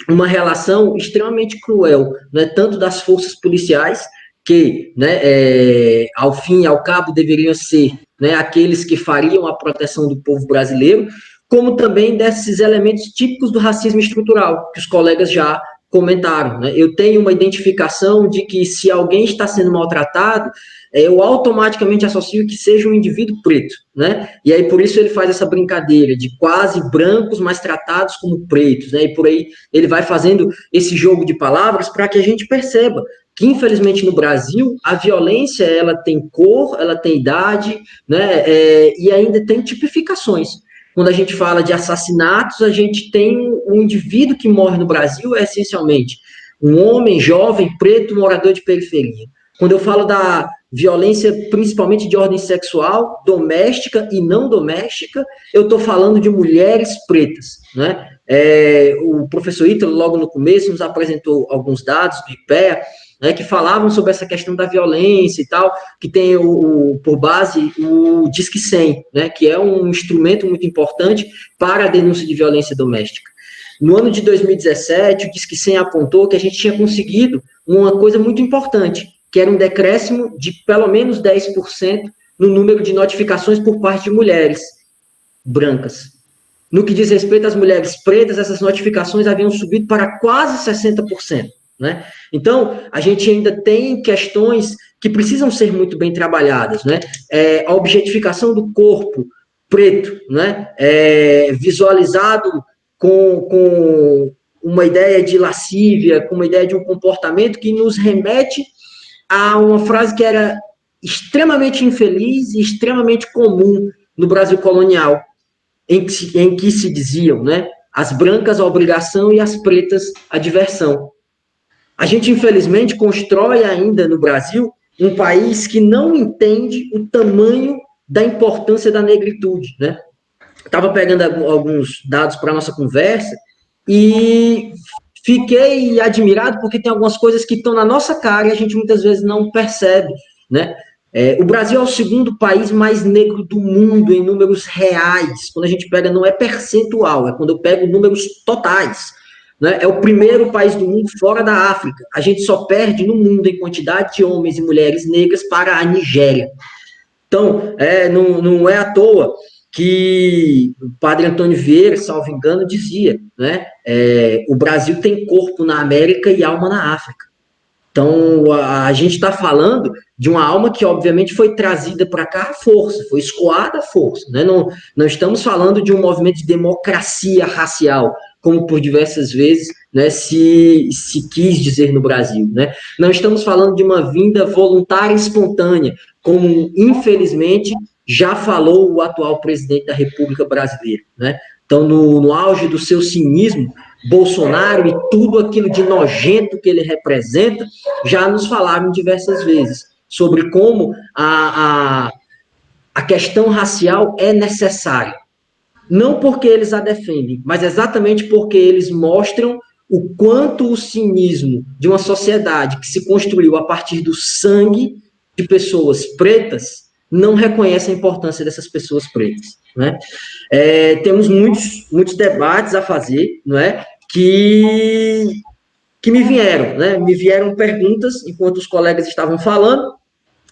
uma relação extremamente cruel, né? Tanto das forças policiais, que, né, ao fim e ao cabo, deveriam ser, né, aqueles que fariam a proteção do povo brasileiro, como também desses elementos típicos do racismo estrutural, que os colegas já comentaram, né? Eu tenho uma identificação de que se alguém está sendo maltratado, eu automaticamente associo que seja um indivíduo preto, né? E aí por isso ele faz essa brincadeira de quase brancos, mas tratados como pretos, né? E por aí ele vai fazendo esse jogo de palavras para que a gente perceba que, infelizmente, no Brasil, a violência, ela tem cor, ela tem idade, né? E ainda tem tipificações. Quando a gente fala de assassinatos, a gente tem um indivíduo que morre no Brasil, essencialmente um homem jovem, preto, morador de periferia. Quando eu falo da violência, principalmente de ordem sexual, doméstica e não doméstica, eu estou falando de mulheres pretas, né? O professor Ítalo, logo no começo, nos apresentou alguns dados do IPEA, né, que falavam sobre essa questão da violência e tal, que tem por base o Disque 100, né, que é um instrumento muito importante para a denúncia de violência doméstica. No ano de 2017, o Disque 100 apontou que a gente tinha conseguido uma coisa muito importante, que era um decréscimo de pelo menos 10% no número de notificações por parte de mulheres brancas. No que diz respeito às mulheres pretas, essas notificações haviam subido para quase 60%. Né? Então, a gente ainda tem questões que precisam ser muito bem trabalhadas, né? A objetificação do corpo preto, né? Visualizado com uma ideia de lascívia, com uma ideia de um comportamento que nos remete a uma frase que era extremamente infeliz e extremamente comum no Brasil colonial, em que se diziam, né? As brancas a obrigação e as pretas a diversão. A gente, infelizmente, constrói ainda no Brasil um país que não entende o tamanho da importância da negritude, né? Estava pegando alguns dados para a nossa conversa e fiquei admirado porque tem algumas coisas que estão na nossa cara e a gente muitas vezes não percebe, né? O Brasil é o segundo país mais negro do mundo em números reais. Quando a gente pega, não é percentual, é quando eu pego números totais. Né? É o primeiro país do mundo fora da África. A gente só perde no mundo em quantidade de homens e mulheres negras para a Nigéria. Então, não é à toa que o padre Antônio Vieira, salvo engano, dizia, né? O Brasil tem corpo na América e alma na África. Então, a gente está falando de uma alma que, obviamente, foi trazida para cá à força, foi escoada à força. Né? Não estamos falando de um movimento de democracia racial, como por diversas vezes, né, se quis dizer no Brasil. Né? Não estamos falando de uma vinda voluntária e espontânea, como, infelizmente, já falou o atual presidente da República Brasileira. Né? Então, no auge do seu cinismo, Bolsonaro e tudo aquilo de nojento que ele representa, já nos falaram diversas vezes sobre como a questão racial é necessária. não porque eles a defendem, mas exatamente porque eles mostram o quanto o cinismo de uma sociedade que se construiu a partir do sangue de pessoas pretas não reconhece a importância dessas pessoas pretas, né? Temos muitos debates a fazer, não é? Que me vieram, né? Me vieram perguntas enquanto os colegas estavam falando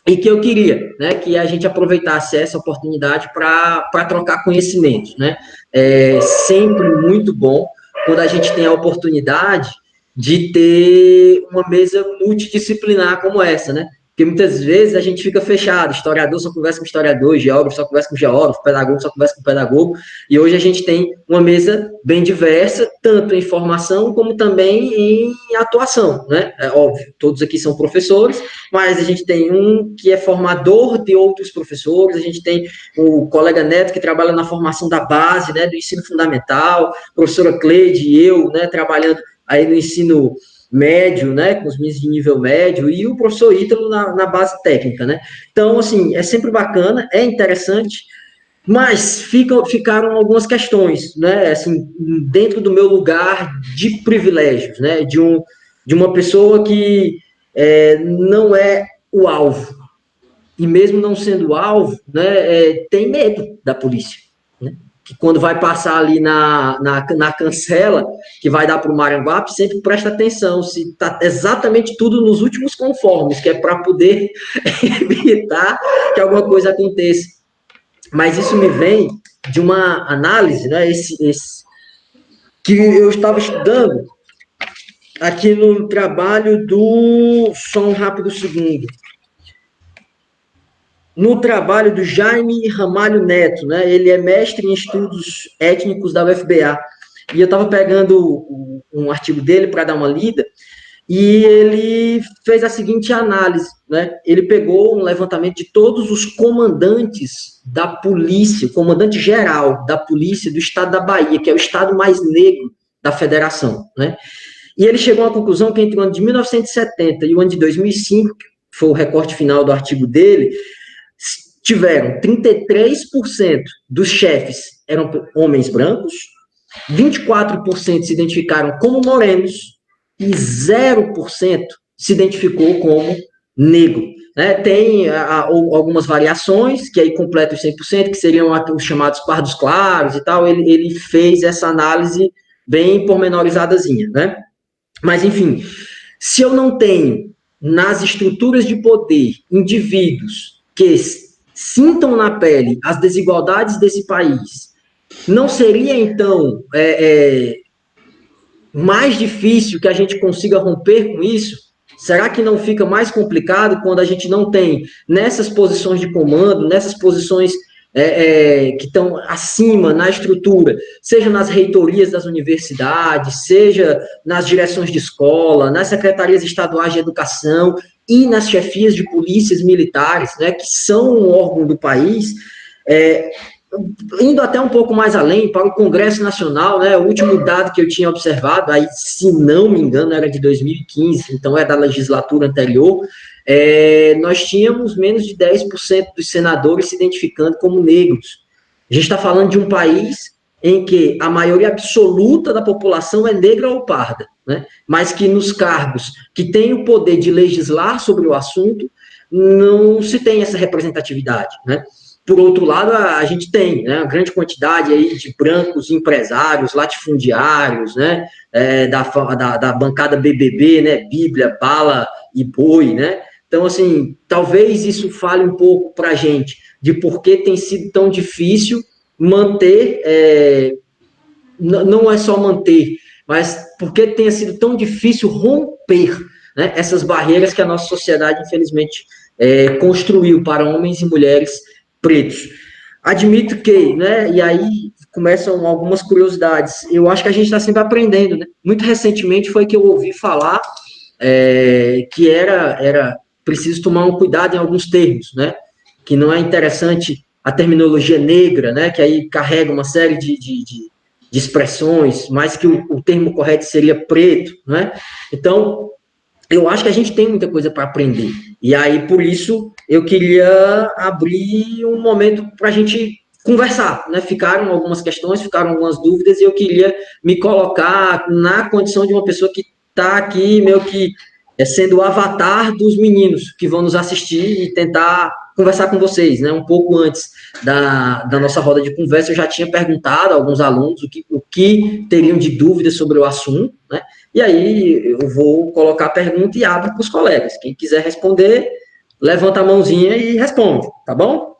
e que eu queria, né? Que a gente aproveitasse essa oportunidade para trocar conhecimentos, né? É sempre muito bom quando a gente tem a oportunidade de ter uma mesa multidisciplinar como essa, né? Porque muitas vezes a gente fica fechado, historiador só conversa com historiador, geógrafo só conversa com geógrafo, pedagogo só conversa com pedagogo, e hoje a gente tem uma mesa bem diversa, tanto em formação como também em atuação, né? É óbvio, todos aqui são professores, mas a gente tem um que é formador de outros professores, a gente tem o colega Neto que trabalha na formação da base, né, do ensino fundamental, professora Cleide e eu, né, trabalhando aí no ensino médio, né, com os meninos de nível médio, e o professor Ítalo na base técnica, né. Então, assim, é sempre bacana, é interessante, mas ficaram algumas questões, né, assim, dentro do meu lugar de privilégios, né, de uma pessoa que não é o alvo, e mesmo não sendo o alvo, né, tem medo da polícia, né, que quando vai passar ali na cancela, que vai dar para o Maranguape, sempre presta atenção se está exatamente tudo nos últimos conformes, que é para poder evitar que alguma coisa aconteça. Mas isso me vem de uma análise, né, que eu estava estudando aqui no trabalho do... Só um rápido segundo. No trabalho do Jaime Ramalho Neto, né? Ele é mestre em estudos étnicos da UFBA. E eu estava pegando um artigo dele para dar uma lida, e ele fez a seguinte análise, né? Ele pegou um levantamento de todos os comandantes da polícia, comandante geral da polícia do estado da Bahia, que é o estado mais negro da federação, né? E ele chegou à conclusão que entre o ano de 1970 e o ano de 2005, que foi o recorte final do artigo dele, tiveram 33% dos chefes eram homens brancos, 24% se identificaram como morenos e 0% se identificou como negro. Né? Tem algumas variações, que aí completam os 100%, que seriam os chamados pardos claros e tal. Ele fez essa análise bem pormenorizadazinha, né? Mas, enfim, se eu não tenho nas estruturas de poder indivíduos que sintam na pele as desigualdades desse país, não seria, então, mais difícil que a gente consiga romper com isso? Será que não fica mais complicado quando a gente não tem, nessas posições de comando, nessas posições que estão acima na estrutura, seja nas reitorias das universidades, seja nas direções de escola, nas secretarias estaduais de educação e nas chefias de polícias militares, né, que são um órgão do país, indo até um pouco mais além, para o Congresso Nacional, né, o último dado que eu tinha observado, aí, se não me engano, era de 2015, então é da legislatura anterior, nós tínhamos menos de 10% dos senadores se identificando como negros. A gente está falando de um país em que a maioria absoluta da população é negra ou parda, né, mas que nos cargos que têm o poder de legislar sobre o assunto, não se tem essa representatividade, né. Por outro lado, a gente tem, né, uma grande quantidade aí de brancos empresários, latifundiários, né, da bancada BBB, né, Bíblia, Bala e Boi, né. Então, assim, talvez isso fale um pouco para a gente de por que tem sido tão difícil manter, não é só manter, mas por que tenha sido tão difícil romper, né, essas barreiras que a nossa sociedade, infelizmente, construiu para homens e mulheres pretos. Admito que, né, e aí começam algumas curiosidades, eu acho que a gente está sempre aprendendo, né? Muito recentemente foi que eu ouvi falar que era preciso tomar um cuidado em alguns termos, né? Que não é interessante a terminologia negra, né? Que aí carrega uma série de expressões, mas que o termo correto seria preto, né? Então, eu acho que a gente tem muita coisa para aprender. E aí, por isso, eu queria abrir um momento para a gente conversar, né? Ficaram algumas questões, ficaram algumas dúvidas, e eu queria me colocar na condição de uma pessoa que está aqui meio que sendo o avatar dos meninos que vão nos assistir e tentar conversar com vocês, né? Um pouco antes da nossa roda de conversa, eu já tinha perguntado a alguns alunos o que teriam de dúvidas sobre o assunto, né? E aí eu vou colocar a pergunta e abro para os colegas. Quem quiser responder, levanta a mãozinha e responde, tá bom?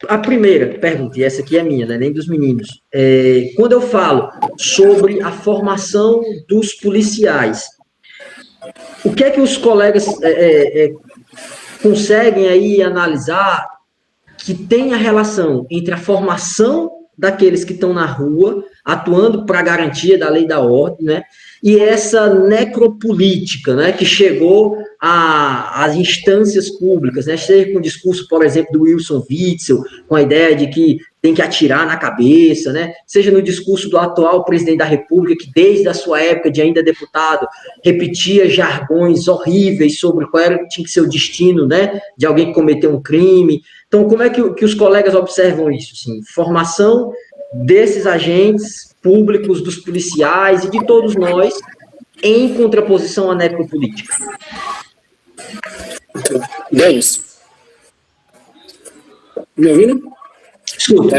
A primeira pergunta, e essa aqui é minha, né, nem dos meninos, quando eu falo sobre a formação dos policiais, o que é que os colegas conseguem aí analisar que tem a relação entre a formação daqueles que estão na rua, atuando para a garantia da lei e da ordem, né, e essa necropolítica, né, que chegou às instâncias públicas, né, seja com o discurso, por exemplo, do Wilson Witzel, com a ideia de que tem que atirar na cabeça, né, seja no discurso do atual presidente da República, que desde a sua época de ainda deputado, repetia jargões horríveis sobre qual tinha que ser o destino, né, de alguém que cometeu um crime. Então, como é que os colegas observam isso? Assim, formação desses agentes públicos, dos policiais e de todos nós, em contraposição à necropolítica. É isso. Me ouvindo? Escuta.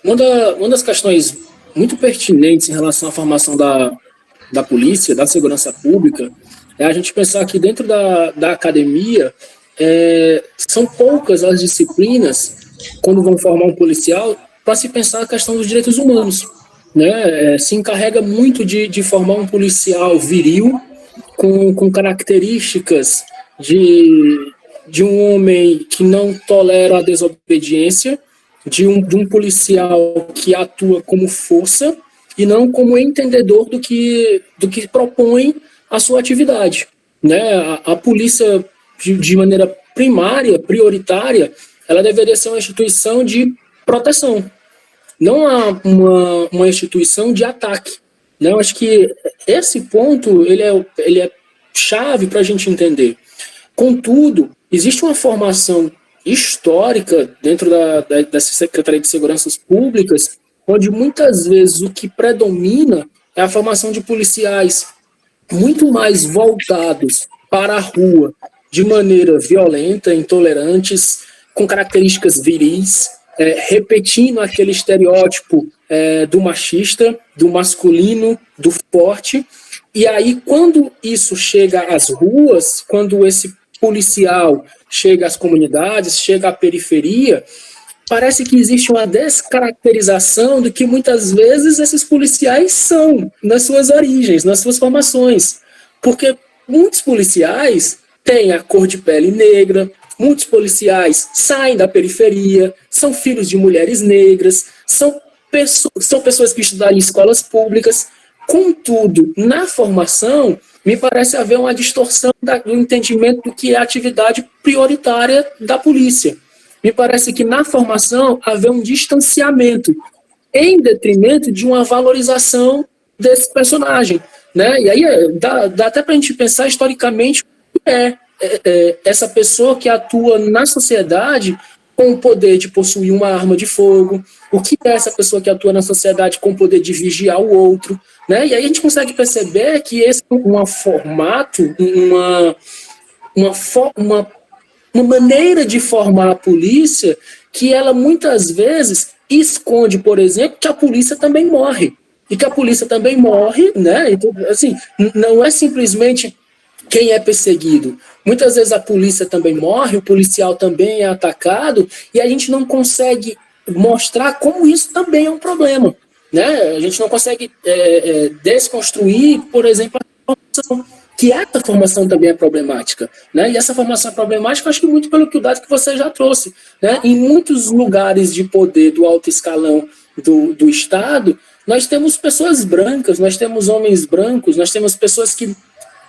Uma das questões muito pertinentes em relação à formação da polícia, da segurança pública, é a gente pensar que dentro da academia são poucas as disciplinas, quando vão formar um policial, para se pensar a questão dos direitos humanos, né? Se encarrega muito de formar um policial viril, com características de um homem que não tolera a desobediência, de um policial que atua como força e não como entendedor do que propõe a sua atividade, né? A polícia, de maneira prioritária, ela deveria ser uma instituição de proteção, não uma instituição de ataque. Né? Eu acho que esse ponto ele é chave para a gente entender. Contudo, existe uma formação histórica dentro da Secretaria de Seguranças Públicas, onde muitas vezes o que predomina é a formação de policiais muito mais voltados para a rua, de maneira violenta, intolerantes, com características viris, repetindo aquele estereótipo do machista, do masculino, do forte. E aí, quando isso chega às ruas, quando esse policial chega às comunidades, chega à periferia, parece que existe uma descaracterização do que muitas vezes esses policiais são, nas suas origens, nas suas formações. Porque muitos policiais têm a cor de pele negra, muitos policiais saem da periferia, são filhos de mulheres negras, são pessoas que estudaram em escolas públicas. Contudo, na formação, me parece haver uma distorção do entendimento do que é a atividade prioritária da polícia. Me parece que na formação haver um distanciamento em detrimento de uma valorização desse personagem, né? E aí dá até para a gente pensar historicamente o que essa pessoa que atua na sociedade com o poder de possuir uma arma de fogo, o que é essa pessoa que atua na sociedade com o poder de vigiar o outro, né? E aí a gente consegue perceber que esse é um formato, uma maneira de formar a polícia que ela muitas vezes esconde, por exemplo, que a polícia também morre. E que a polícia também morre, né? Então, assim, não é simplesmente quem é perseguido. Muitas vezes a polícia também morre, o policial também é atacado, e a gente não consegue mostrar como isso também é um problema, né? A gente não consegue desconstruir, por exemplo, a formação, que essa formação também é problemática, né? E essa formação é problemática, acho que muito pelo que o dado que você já trouxe, né? Em muitos lugares de poder do alto escalão do Estado, nós temos pessoas brancas, nós temos homens brancos, nós temos pessoas que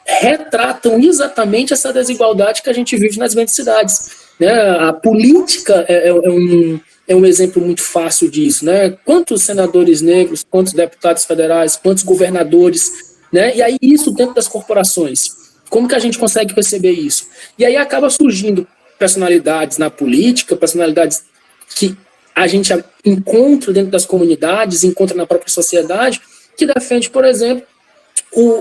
retratam exatamente essa desigualdade que a gente vive nas grandes cidades, né? A política é um exemplo muito fácil disso, né? Quantos senadores negros, quantos deputados federais, quantos governadores, né? E aí isso dentro das corporações, como que a gente consegue perceber isso? E aí acaba surgindo personalidades na política, personalidades que a gente encontra dentro das comunidades, encontra na própria sociedade, que defende, por exemplo,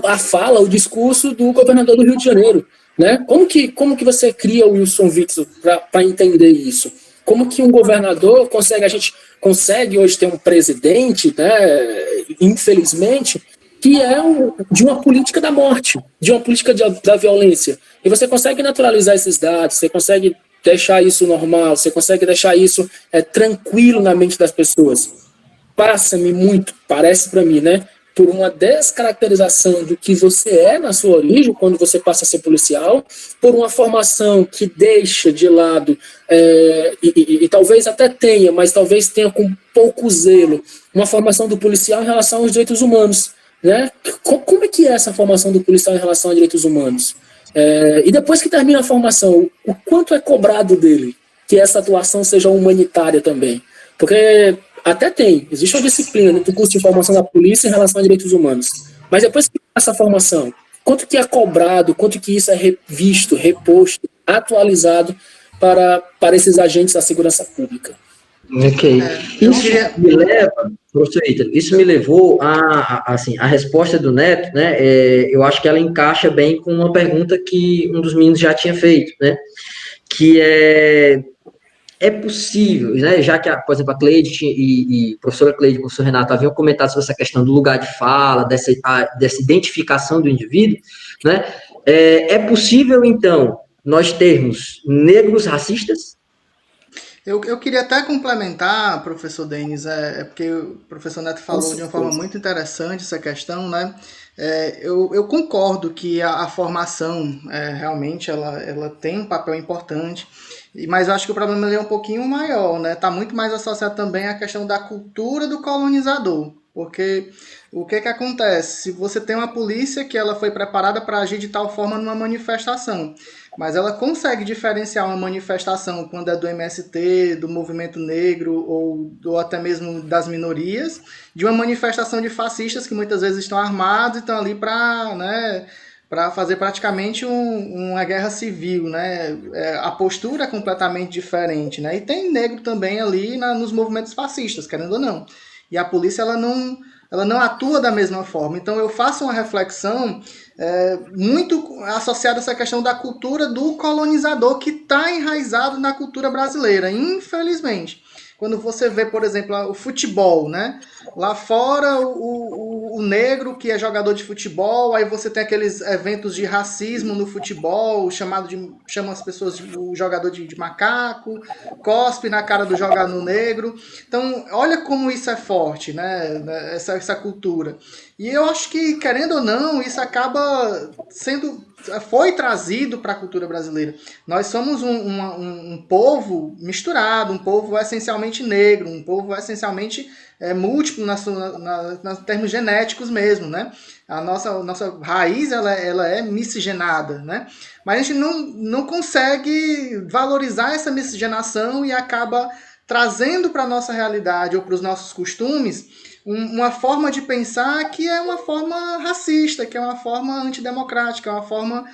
a fala, o discurso do governador do Rio de Janeiro, né? Como que você cria o Wilson Witzel para entender isso? Como que um governador a gente consegue hoje ter um presidente, né, infelizmente, que é de uma política da morte, de uma política da violência. E você consegue naturalizar esses dados, você consegue deixar isso normal, você consegue deixar isso tranquilo na mente das pessoas. Parece para mim, né, por uma descaracterização do que você é na sua origem, quando você passa a ser policial, por uma formação que deixa de lado, e talvez até tenha, mas talvez tenha com pouco zelo, uma formação do policial em relação aos direitos humanos. Né? Como é que é essa formação do policial em relação a direitos humanos? E depois que termina a formação, o quanto é cobrado dele que essa atuação seja humanitária também? Porque até existe uma disciplina no curso de formação da polícia em relação a direitos humanos. Mas depois que essa formação, quanto que é cobrado, quanto que isso é revisto, reposto, atualizado para esses agentes da segurança pública? Ok. Professor Ítalo, isso me levou a resposta do Neto, né? Eu acho que ela encaixa bem com uma pergunta que um dos meninos já tinha feito, né? Que é possível, né? Já que, por exemplo, a Cleide e a professora Cleide e o professor Renato haviam comentado sobre essa questão do lugar de fala, dessa identificação do indivíduo, né? É possível, então, nós termos negros racistas? Eu queria até complementar, professor Denis, porque o professor Neto falou de uma forma muito interessante essa questão, né? Eu concordo que a formação realmente ela tem um papel importante, mas eu acho que o problema é um pouquinho maior, né? Está muito mais associado também à questão da cultura do colonizador, porque o que acontece? Se você tem uma polícia que ela foi preparada para agir de tal forma numa manifestação, mas ela consegue diferenciar uma manifestação quando é do MST, do movimento negro ou até mesmo das minorias, de uma manifestação de fascistas que muitas vezes estão armados e estão ali para fazer praticamente uma guerra civil, né? A postura é completamente diferente, né? E tem negro também ali nos movimentos fascistas, querendo ou não. E a polícia ela não atua da mesma forma. Então eu faço uma reflexão muito associada a essa questão da cultura do colonizador que está enraizado na cultura brasileira, infelizmente. Quando você vê, por exemplo, o futebol, né? Lá fora, o negro que é jogador de futebol, aí você tem aqueles eventos de racismo no futebol, chama as pessoas o jogador de macaco, cospe na cara do jogador negro. Então, olha como isso é forte, né? Essa cultura. E eu acho que, querendo ou não, isso acaba foi trazido para a cultura brasileira. Nós somos um povo misturado, um povo essencialmente negro, um povo essencialmente múltiplo nos termos genéticos mesmo, né? A nossa raiz ela é miscigenada, né? Mas a gente não consegue valorizar essa miscigenação e acaba trazendo para a nossa realidade ou para os nossos costumes uma forma de pensar que é uma forma racista, que é uma forma antidemocrática, é uma forma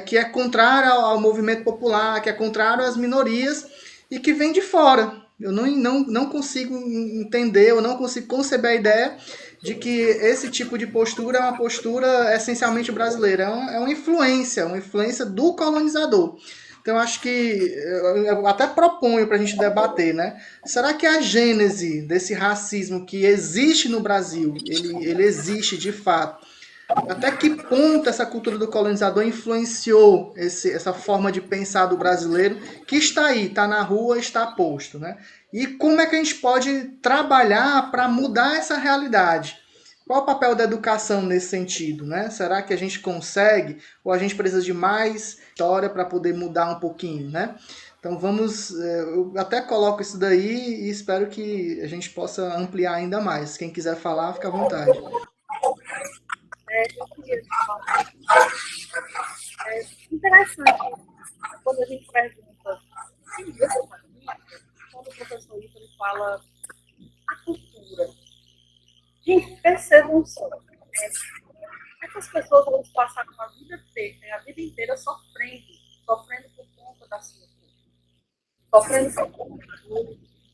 que é contrária ao movimento popular, que é contrária às minorias e que vem de fora. Eu não consigo entender, eu não consigo conceber a ideia de que esse tipo de postura é uma postura essencialmente brasileira. É uma influência do colonizador. Então, eu acho que eu até proponho para a gente debater, né? Será que a gênese desse racismo que existe no Brasil, ele existe de fato? Até que ponto essa cultura do colonizador influenciou essa forma de pensar do brasileiro que está aí, está na rua, está posto, né? E como é que a gente pode trabalhar para mudar essa realidade? Qual o papel da educação nesse sentido, né? Será que a gente consegue ou a gente precisa de mais história para poder mudar um pouquinho, né? Então eu até coloco isso daí e espero que a gente possa ampliar ainda mais. Quem quiser falar, fica à vontade. Eu queria falar. Interessante quando a gente pergunta quando o professor Ítalo fala a cultura. Gente, percebam só. Essas pessoas vão passar a vida inteira sofrendo por conta da sua cultura. sofrendo seu corpo,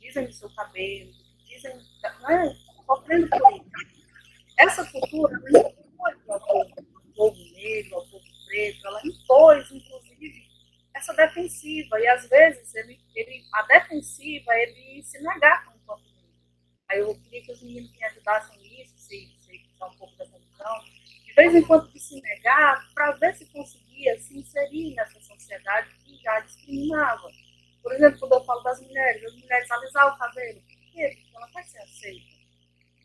dizem do seu cabelo, dizem, né, sofrendo por isso. Essa cultura não impôs ao povo negro, ao povo preto, ela impôs, inclusive, essa defensiva, e às vezes a defensiva ele se negar com o corpo negro. Aí eu queria que os meninos me ajudassem nisso, se fizer um pouco dessa visão, de vez em quando se negar, para ver se conseguia se inserir nessa sociedade que já discriminava. Por exemplo, quando eu falo das mulheres alisar o cabelo, por quê? Porque ela quer ser aceita.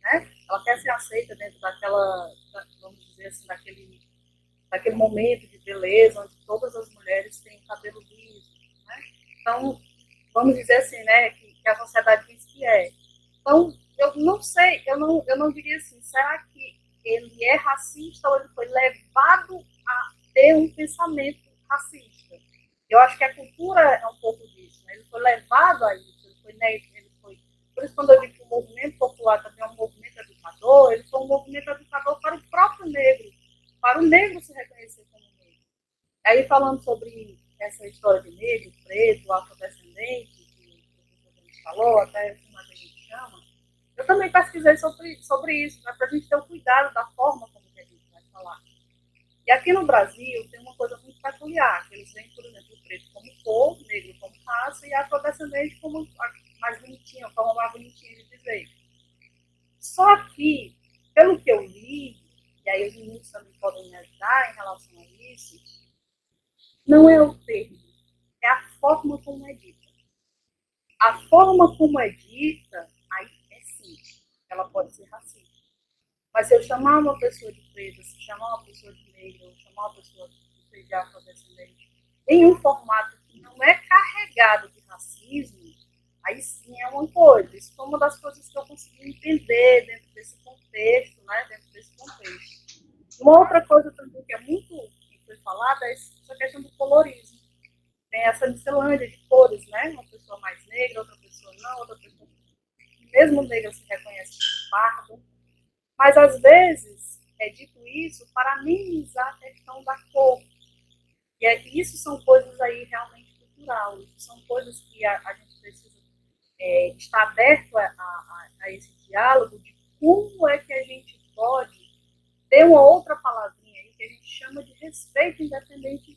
Né? Ela quer ser aceita dentro daquela, vamos dizer assim, daquele momento de beleza, onde todas as mulheres têm o cabelo liso. Né? Então, vamos dizer assim, né, que a sociedade diz que é. Então, eu não sei, eu não diria assim, será que ele é racista ou ele foi levado a ter um pensamento racista? Eu acho que a cultura é um pouco disso, né? Ele foi levado a isso, ele foi. Por isso, quando eu digo que o movimento popular também é um movimento educador, ele foi um movimento educador para o próprio negro, para o negro se reconhecer como negro. Aí, falando sobre essa história de negro, preto, afrodescendente, que o professor falou, até como a gente chama, eu também pesquisei sobre isso, né, para a gente ter o cuidado da forma como que a gente vai falar. E aqui no Brasil tem uma coisa muito peculiar, que eles veem, por exemplo, o preto como cor, o negro como raça, e a afrodescendente como mais bonitinha, a forma mais bonitinha de dizer. Só que, pelo que eu li, e aí os meninos também podem me ajudar em relação a isso, não é o termo, é a forma como é dita. A forma como é dita, aí é sim, ela pode ser racista. Mas se eu chamar uma pessoa de preta, se chamar uma pessoa de negra, ou chamar uma pessoa de afrodescendente, em um formato que não é carregado de racismo, aí sim é uma coisa. Isso foi uma das coisas que eu consegui entender dentro desse contexto, né? Dentro desse contexto. Uma outra coisa também que é muito que foi falada é essa questão do colorismo. Tem essa miscelânea de cores, né? Uma pessoa mais negra, outra pessoa não, outra pessoa mesmo negra se reconhece como pardo. Mas, às vezes, é dito isso para minimizar a questão da cor. E isso são coisas aí realmente culturais. Isso são coisas que a gente precisa estar aberto a esse diálogo de como é que a gente pode ter uma outra palavrinha aí que a gente chama de respeito independente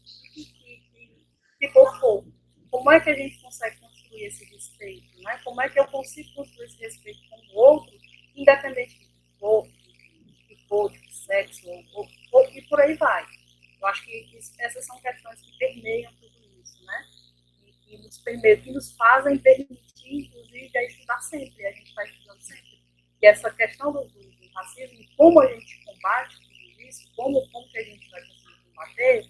de cor for. Como é que a gente consegue construir esse respeito? Né? Como é que eu consigo construir esse respeito com o outro, independente de cor, de sexo, e por aí vai. Eu acho que essas são questões que permeiam tudo isso, né? Que nos fazem permitir, inclusive, a estudar sempre. A gente está estudando sempre. E essa questão do racismo, como a gente combate tudo isso, como que a gente vai conseguir combater,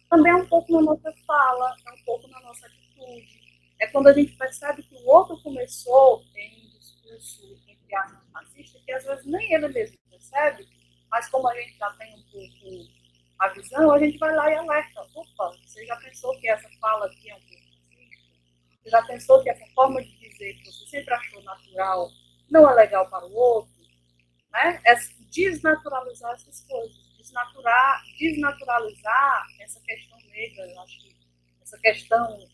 também é um pouco na nossa fala, é um pouco na nossa atitude. É quando a gente percebe que o outro começou em um discurso, entre aspas, racista, que às vezes nem ele mesmo percebe, mas como a gente já tem um pouco a visão, a gente vai lá e alerta. Opa, você já pensou que essa fala aqui é um pouco racista? Você já pensou que essa forma de dizer que você sempre achou natural não é legal para o outro? Né? É desnaturalizar essas coisas, desnaturalizar essa questão negra. Eu acho que essa questão,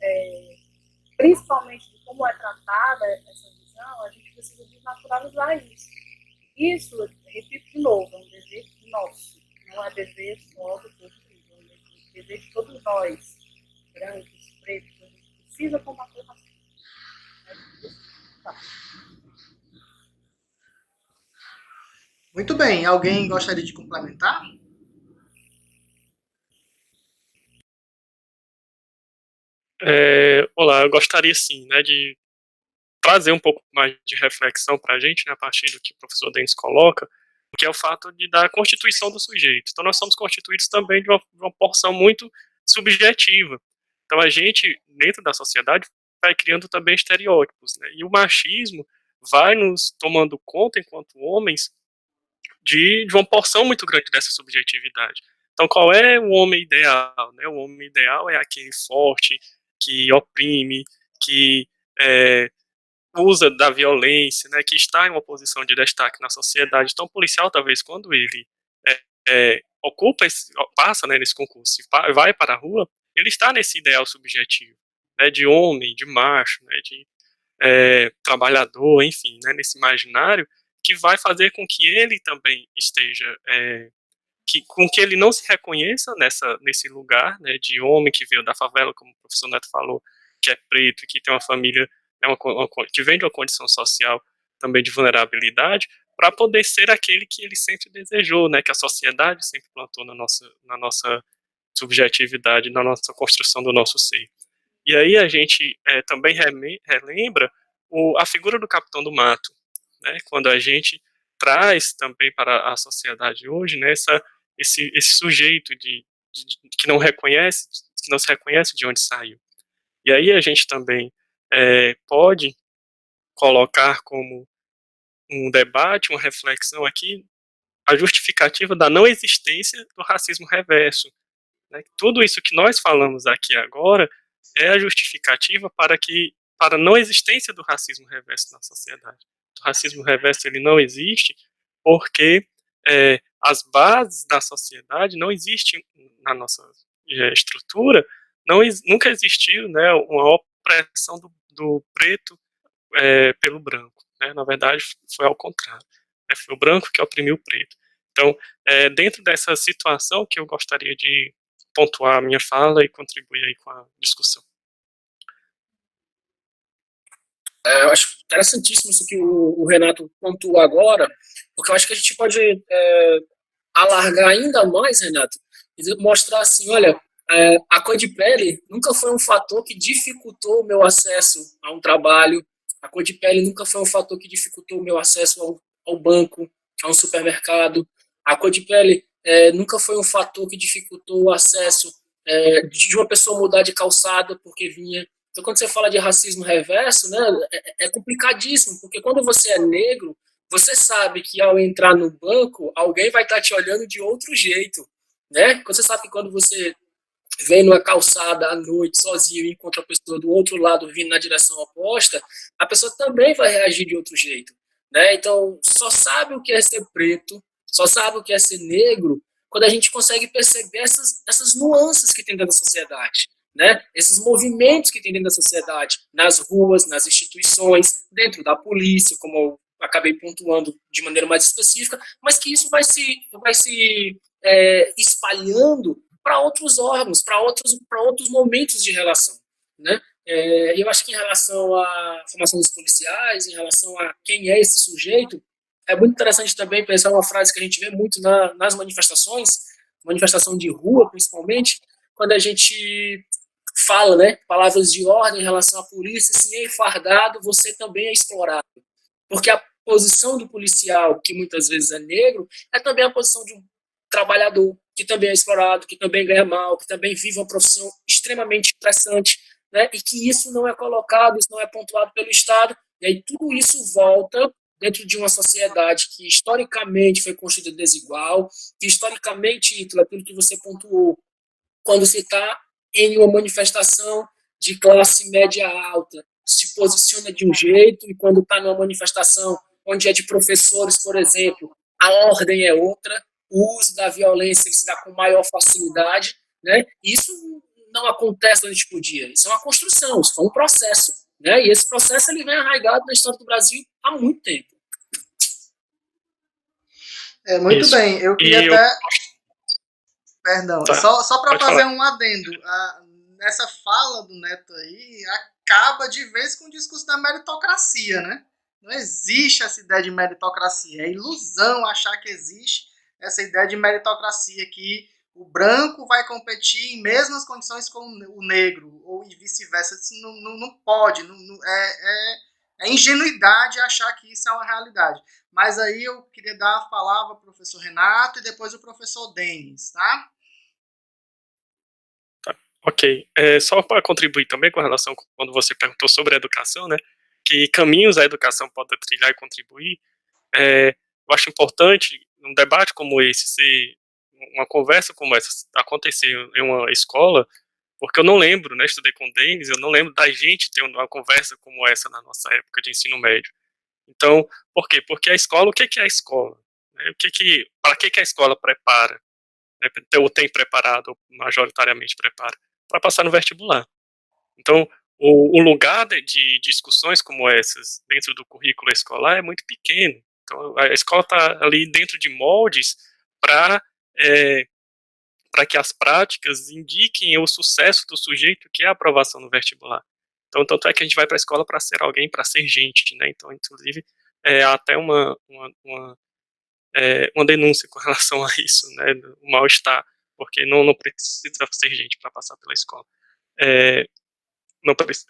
principalmente de como é tratada essa visão, a gente precisa desnaturalizar isso. Isso, repito de novo, é um dever nosso, não é dever só do povo negro, é um dever de todos nós, brancos, pretos, a gente precisa combater o racismo. Muito bem, alguém gostaria de complementar? Olá, eu gostaria sim, né, de trazer um pouco mais de reflexão para a gente, né, a partir do que o professor Denis coloca, que é o fato da constituição do sujeito. Então, nós somos constituídos também de uma porção muito subjetiva. Então, a gente, dentro da sociedade, vai criando também estereótipos, né, e o machismo vai nos tomando conta, enquanto homens, de uma porção muito grande dessa subjetividade. Então, qual é o homem ideal? Né? O homem ideal é aquele forte, que oprime, que usa da violência, né, que está em uma posição de destaque na sociedade. Então, o policial, talvez, quando ele passa, né, nesse concurso, vai para a rua, ele está nesse ideal subjetivo. né, de homem, de macho, né, de trabalhador, enfim, né, nesse imaginário, que vai fazer com que ele também esteja, com que ele não se reconheça nesse lugar, né, de homem que veio da favela, como o professor Neto falou, que é preto, que tem uma família, que vem de uma condição social também de vulnerabilidade, para poder ser aquele que ele sempre desejou, né, que a sociedade sempre plantou na nossa subjetividade, na nossa construção do nosso ser. E aí a gente também relembra a figura do Capitão do Mato, né, quando a gente traz também para a sociedade hoje, né, esse sujeito que não se reconhece de onde saiu. E aí a gente também pode colocar como um debate, uma reflexão aqui, a justificativa da não existência do racismo reverso, né? Tudo isso que nós falamos aqui agora é a justificativa para a não existência do racismo reverso na sociedade. O racismo reverso ele não existe porque as bases da sociedade não existem na nossa estrutura, nunca existiu, né, uma opressão do preto pelo branco, né? Na verdade, foi ao contrário, né? Foi o branco que oprimiu o preto. Então, dentro dessa situação que eu gostaria de pontuar a minha fala e contribuir aí com a discussão. Eu acho interessantíssimo isso que o Renato pontuou agora, porque eu acho que a gente pode alargar ainda mais, Renato, e mostrar assim, olha, a cor de pele nunca foi um fator que dificultou o meu acesso a um trabalho, a cor de pele nunca foi um fator que dificultou o meu acesso ao banco, a um supermercado, a cor de pele nunca foi um fator que dificultou o acesso de uma pessoa mudar de calçada porque vinha. Então, quando você fala de racismo reverso, né, é complicadíssimo, porque quando você é negro, você sabe que ao entrar no banco, alguém vai estar te olhando de outro jeito, né? Você sabe que quando você vem numa calçada à noite sozinho e encontra a pessoa do outro lado vindo na direção oposta, a pessoa também vai reagir de outro jeito, né? Então, só sabe o que é ser preto, só sabe o que é ser negro quando a gente consegue perceber essas nuances que tem dentro da sociedade, né? Esses movimentos que tem dentro da sociedade, nas ruas, nas instituições, dentro da polícia, como eu acabei pontuando de maneira mais específica, mas que isso vai se espalhando para outros órgãos, para outros momentos de relação, né? Eu acho que em relação à formação dos policiais, em relação a quem é esse sujeito, é muito interessante também pensar uma frase que a gente vê muito nas manifestações, manifestação de rua principalmente, quando a gente fala, né, palavras de ordem em relação à polícia, se é enfardado, você também é explorado. Porque a posição do policial, que muitas vezes é negro, é também a posição de um trabalhador, que também é explorado, que também ganha mal, que também vive uma profissão extremamente estressante, né? E que isso não é colocado, isso não é pontuado pelo Estado, e aí tudo isso volta dentro de uma sociedade que historicamente foi construída desigual, que historicamente, Ítalo, aquilo que você pontuou, quando se está em uma manifestação de classe média alta, se posiciona de um jeito, e quando está numa manifestação onde é de professores, por exemplo, a ordem é outra, o uso da violência se dá com maior facilidade, né? Isso não acontece da noite para o dia, isso é uma construção, isso foi um processo, né? E esse processo ele vem arraigado na história do Brasil há muito tempo. Muito isso. Bem, eu queria até... Perdão, tá. Só para fazer um adendo, nessa fala do Neto aí, acaba de vez com o discurso da meritocracia, né? Não existe essa ideia de meritocracia, é ilusão achar que existe essa ideia de meritocracia, que o branco vai competir em mesmas condições com o negro, ou vice-versa. Isso não pode, é ingenuidade achar que isso é uma realidade. Mas aí eu queria dar a palavra ao professor Renato e depois o professor Denis, tá? Ok. Só para contribuir também com relação quando você perguntou sobre a educação, né? Que caminhos a educação pode trilhar e contribuir. Eu acho importante um debate como esse, uma conversa como essa acontecer em uma escola, porque eu não lembro, né? Estudei com o Denis, eu não lembro da gente ter uma conversa como essa na nossa época de ensino médio. Então, por quê? Porque a escola, o que é a escola? Para que a escola prepara? Né, ou tem preparado, ou majoritariamente prepara? Para passar no vestibular. Então, o lugar de discussões como essas dentro do currículo escolar é muito pequeno. Então, a escola está ali dentro de moldes para que as práticas indiquem o sucesso do sujeito, que é a aprovação no vestibular. Então, tanto é que a gente vai para a escola para ser alguém, para ser gente, né? Então, inclusive, até uma denúncia com relação a isso, né? O mal-estar, porque não precisa ser gente para passar pela escola. Não precisa,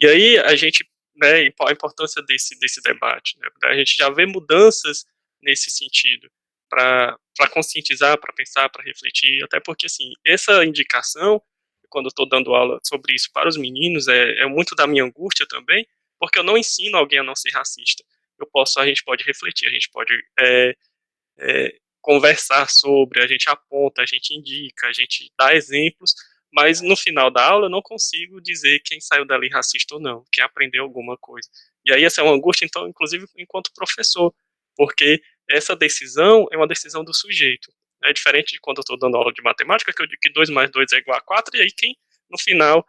e aí a gente, né, a importância desse debate, né? A gente já vê mudanças nesse sentido, para conscientizar, para pensar, para refletir, até porque, assim, essa indicação, quando eu estou dando aula sobre isso para os meninos, é muito da minha angústia também, porque eu não ensino alguém a não ser racista. A gente pode refletir, a gente pode conversar sobre, a gente aponta, a gente indica, a gente dá exemplos, mas no final da aula eu não consigo dizer quem saiu dali racista ou não, quem aprendeu alguma coisa. E aí essa é uma angústia, então, inclusive, enquanto professor, porque essa decisão é uma decisão do sujeito. É diferente de quando eu estou dando aula de matemática, que eu digo que 2 mais 2 é igual a 4, e aí quem, no final,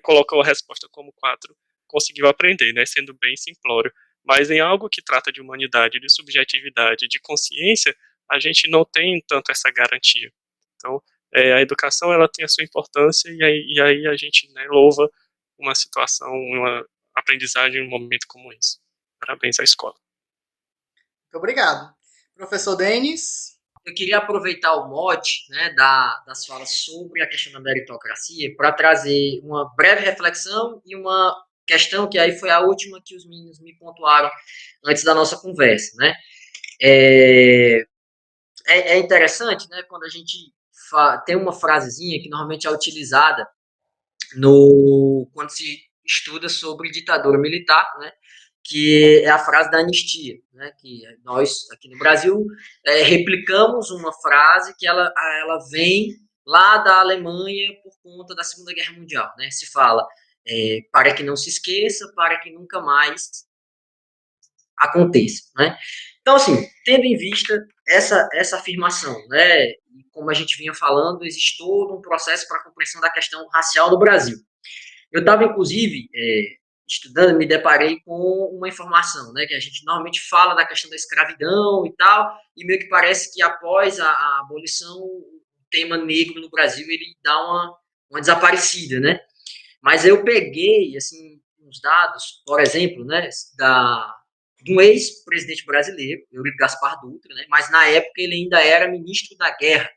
colocou a resposta como 4, conseguiu aprender, né, sendo bem simplório. Mas em algo que trata de humanidade, de subjetividade, de consciência, a gente não tem tanto essa garantia. Então, a educação, ela tem a sua importância, e aí a gente, né, louva uma situação, uma aprendizagem em um momento como esse. Parabéns à escola. Muito obrigado. Professor Denis? Eu queria aproveitar o mote, né, das falas sobre a questão da meritocracia para trazer uma breve reflexão e uma questão que aí foi a última que os meninos me pontuaram antes da nossa conversa, né? É interessante, né, quando a gente tem uma frasezinha que normalmente é utilizada quando se estuda sobre ditadura militar, né, que é a frase da anistia, né, que nós, aqui no Brasil, replicamos uma frase que ela vem lá da Alemanha por conta da Segunda Guerra Mundial, né, se fala para que não se esqueça, para que nunca mais aconteça, né. Então, assim, tendo em vista essa afirmação, né, como a gente vinha falando, existe todo um processo para a compreensão da questão racial no Brasil. Eu estava, inclusive, estudando, me deparei com uma informação, né, que a gente normalmente fala da questão da escravidão e tal, e meio que parece que após a abolição, o tema negro no Brasil, ele dá uma desaparecida, né? Mas eu peguei, assim, uns dados, por exemplo, né, de um ex-presidente brasileiro, Eurico Gaspar Dutra, né, mas na época ele ainda era ministro da Guerra,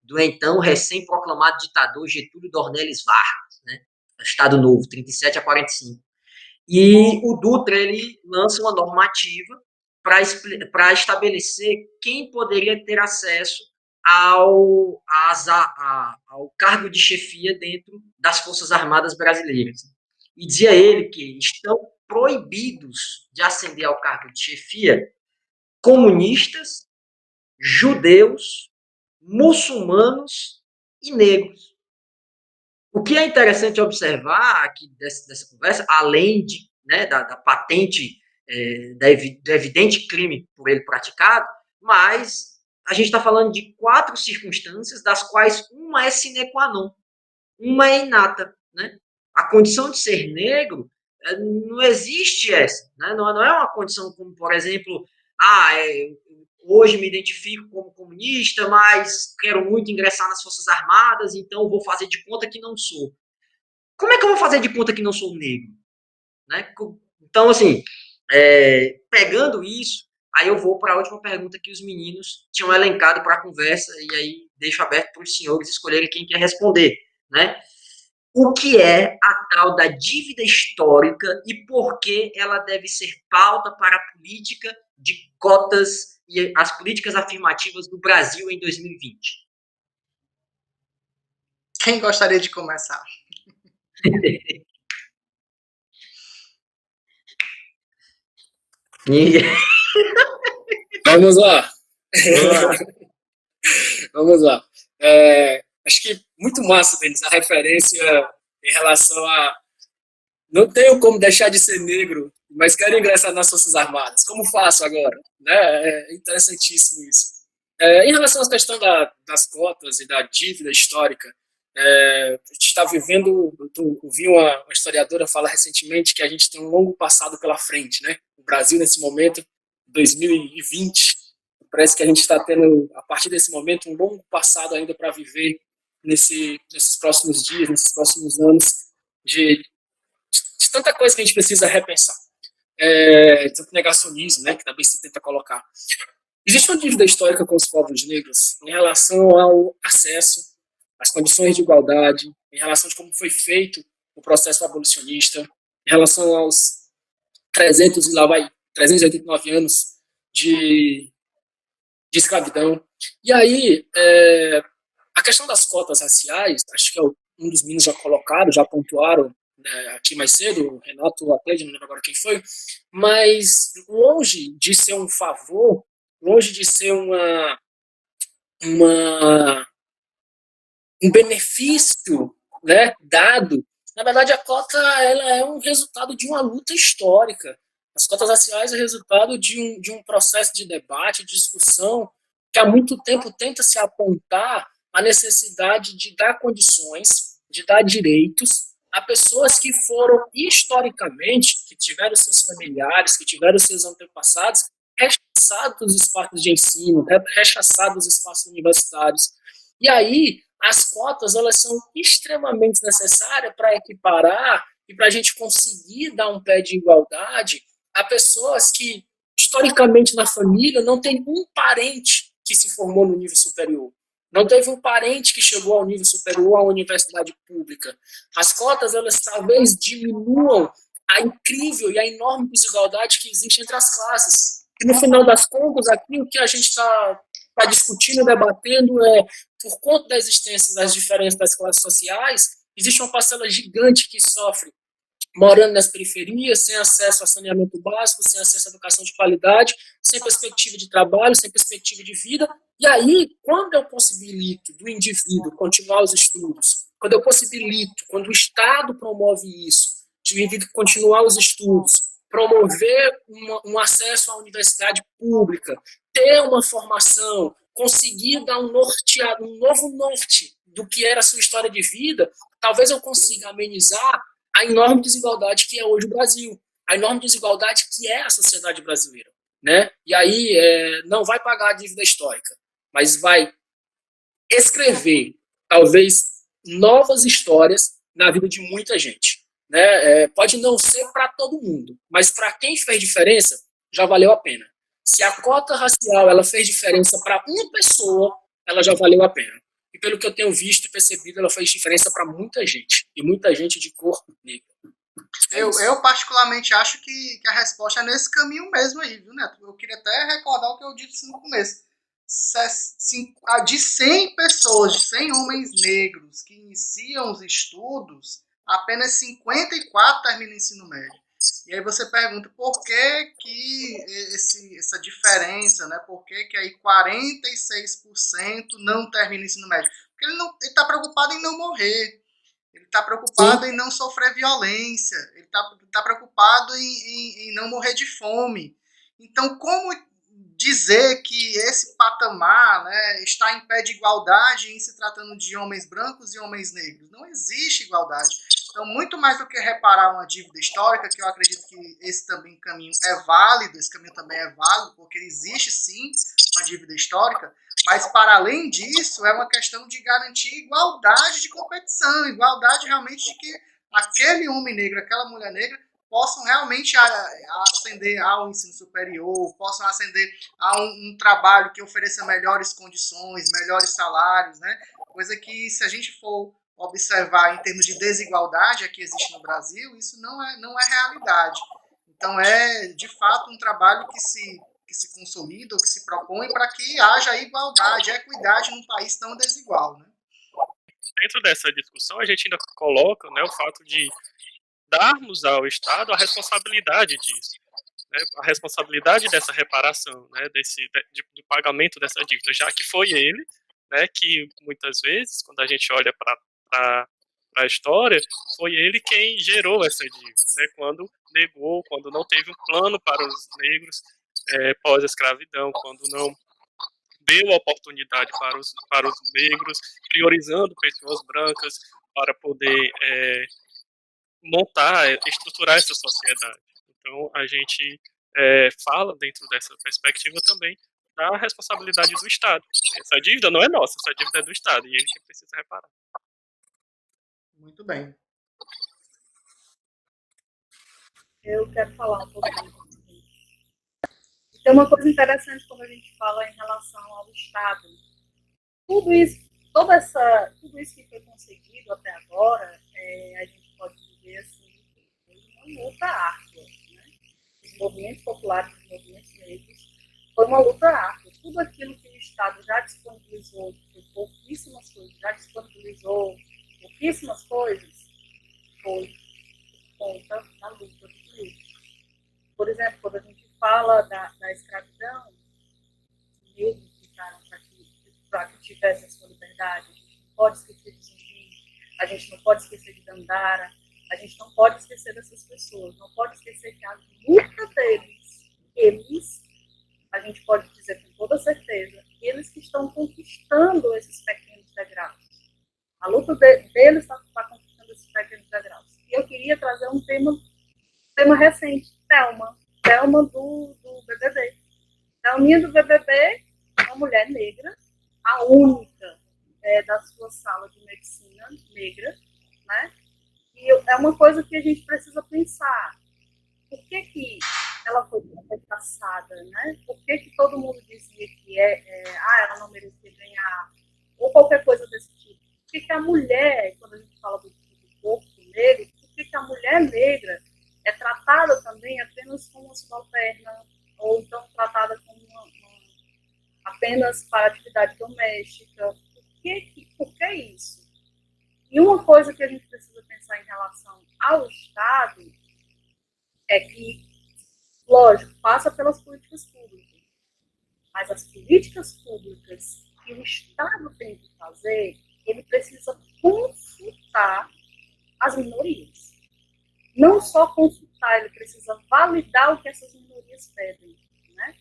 do então recém-proclamado ditador Getúlio Dornelles Vargas, né, Estado Novo, 37 a 45. E o Dutra, ele lança uma normativa para estabelecer quem poderia ter acesso ao cargo de chefia dentro das Forças Armadas brasileiras. E dizia ele que estão proibidos de ascender ao cargo de chefia comunistas, judeus, muçulmanos e negros. O que é interessante observar aqui dessa conversa, além da patente, do evidente crime por ele praticado, mas a gente está falando de 4 circunstâncias, das quais uma é sine qua non, uma é inata, né? A condição de ser negro, não existe essa, né? Não é uma condição como, por exemplo, hoje me identifico como comunista, mas quero muito ingressar nas Forças Armadas, então vou fazer de conta que não sou. Como é que eu vou fazer de conta que não sou negro? Né? Então, assim, pegando isso, aí eu vou para a última pergunta que os meninos tinham elencado para a conversa, e aí deixo aberto para os senhores escolherem quem quer responder, né? O que é a tal da dívida histórica e por que ela deve ser pauta para a política de cotas e as políticas afirmativas do Brasil em 2020? Quem gostaria de começar? Vamos lá. Vamos lá. Acho que muito massa, Denis, a referência em relação a não tenho como deixar de ser negro, mas quero ingressar nas Forças Armadas. Como faço agora? Né? É interessantíssimo isso. Em relação à questão das cotas e da dívida histórica, A gente está vivendo, eu vi uma historiadora falar recentemente que a gente tem um longo passado pela frente, né? O Brasil, nesse momento, 2020, parece que a gente está tendo, a partir desse momento, um longo passado ainda para viver nesses próximos dias, nesses próximos anos, de tanta coisa que a gente precisa repensar. Tanto negacionismo, né, que também se tenta colocar. Existe uma dívida histórica com os povos negros em relação ao acesso, às condições de igualdade, em relação a como foi feito o processo abolicionista, em relação aos 389 anos de escravidão. E aí, a questão das cotas raciais, acho que um dos meninos já colocaram, já pontuaram, né, aqui mais cedo, o Renato Atende, não lembro agora quem foi, mas longe de ser um favor, longe de ser um benefício, né, dado, na verdade a cota ela é um resultado de uma luta histórica. As cotas raciais é resultado de um processo de debate, de discussão, que há muito tempo tenta se apontar a necessidade de dar condições, de dar direitos a pessoas que foram historicamente, que tiveram seus familiares, que tiveram seus antepassados, rechaçados dos espaços de ensino, rechaçados dos espaços universitários. E aí, as cotas elas são extremamente necessárias para equiparar e para a gente conseguir dar um pé de igualdade a pessoas que, historicamente, na família, não tem um parente que se formou no nível superior. Não teve um parente que chegou ao nível superior à universidade pública. As cotas, elas talvez diminuam a incrível e a enorme desigualdade que existe entre as classes. E, no final das contas, aqui o que a gente está discutindo, debatendo por conta da existência das diferenças das classes sociais, existe uma parcela gigante que sofre morando nas periferias, sem acesso a saneamento básico, sem acesso à educação de qualidade, sem perspectiva de trabalho, sem perspectiva de vida. E aí, quando eu possibilito do indivíduo continuar os estudos, quando o Estado promove isso, de o indivíduo continuar os estudos, promover um acesso à universidade pública, ter uma formação, conseguir dar um novo norte do que era a sua história de vida, talvez eu consiga amenizar a enorme desigualdade que é hoje o Brasil, a enorme desigualdade que é a sociedade brasileira, né? E aí não vai pagar a dívida histórica, mas vai escrever, talvez, novas histórias na vida de muita gente, né? Pode não ser para todo mundo, mas para quem fez diferença, já valeu a pena. Se a cota racial ela fez diferença para uma pessoa, ela já valeu a pena. E pelo que eu tenho visto e percebido, ela fez diferença para muita gente. E muita gente de cor negra. Eu particularmente acho que a resposta é nesse caminho mesmo aí, viu, Neto? Eu queria até recordar o que eu disse no começo. De 100 pessoas, de 100 homens negros que iniciam os estudos, apenas 54 terminam o ensino médio. E aí você pergunta por que essa diferença, né? Por que aí 46% não termina o ensino médio? Porque ele está preocupado em não morrer, ele está preocupado em não sofrer violência, ele está preocupado em não morrer de fome. Então, como dizer que esse patamar, né, está em pé de igualdade em se tratando de homens brancos e homens negros? Não existe igualdade. Então, muito mais do que reparar uma dívida histórica, que eu acredito que esse também caminho é válido, esse caminho também é válido, porque existe sim uma dívida histórica, mas para além disso, é uma questão de garantir igualdade de competição, igualdade realmente de que aquele homem negro, aquela mulher negra, possam realmente ascender ao ensino superior, possam ascender a um trabalho que ofereça melhores condições, melhores salários, né? Coisa que, se a gente for observar em termos de desigualdade que existe no Brasil, isso não é realidade. Então, é, de fato, um trabalho que se consolida ou que se propõe para que haja igualdade, equidade num país tão desigual, né? Dentro dessa discussão, a gente ainda coloca, né, o fato de darmos ao Estado a responsabilidade disso, né, a responsabilidade dessa reparação, né, do pagamento dessa dívida, já que foi ele, né, que muitas vezes, quando a gente olha para a história, foi ele quem gerou essa dívida, né, quando negou, quando não teve um plano para os negros pós-escravidão, quando não deu oportunidade para os negros, priorizando pessoas brancas para poder montar, estruturar essa sociedade. Então, a gente fala dentro dessa perspectiva também da responsabilidade do Estado. Essa dívida não é nossa, essa dívida é do Estado, e ele que precisa reparar. Muito bem. Eu quero falar um pouquinho. Tem uma coisa interessante quando a gente fala em relação ao Estado. Tudo isso que foi conseguido até agora, a gente pode dizer assim, uma luta árdua, né? Os movimentos populares, os movimentos negros, foi uma luta árdua. Tudo aquilo que o Estado já disponibilizou, pouquíssimas coisas, foi por conta da luta dos negros. Por exemplo, quando a gente fala da escravidão, os negros lutaram para que tivesse a sua liberdade. A gente não pode esquecer de Zumbi, a gente não pode esquecer de Dandara, a gente não pode esquecer dessas pessoas, não pode esquecer que a luta deles, a gente pode dizer com toda certeza, eles que estão conquistando esses pequenos degraus. A luta deles está conquistando esses pequenos degraus. E eu queria trazer um tema recente, Thelma do BBB. Thelminha do BBB, uma mulher negra, a única da sua sala de medicina negra, né? E é uma coisa que a gente precisa pensar. Por que ela foi rechaçada, né? Por que todo mundo dizia que ela não merecia ganhar, ou qualquer coisa desse tipo? Por que a mulher, quando a gente fala do corpo negro, por que a mulher negra é tratada também apenas como uma subalterna, ou então tratada como apenas para atividade doméstica? Por que isso? E uma coisa que a gente precisa pensar em relação ao Estado é que, lógico, passa pelas políticas públicas, mas as políticas públicas que o Estado tem que fazer, ele precisa consultar as minorias. Não só consultar, ele precisa validar o que essas minorias pedem, né?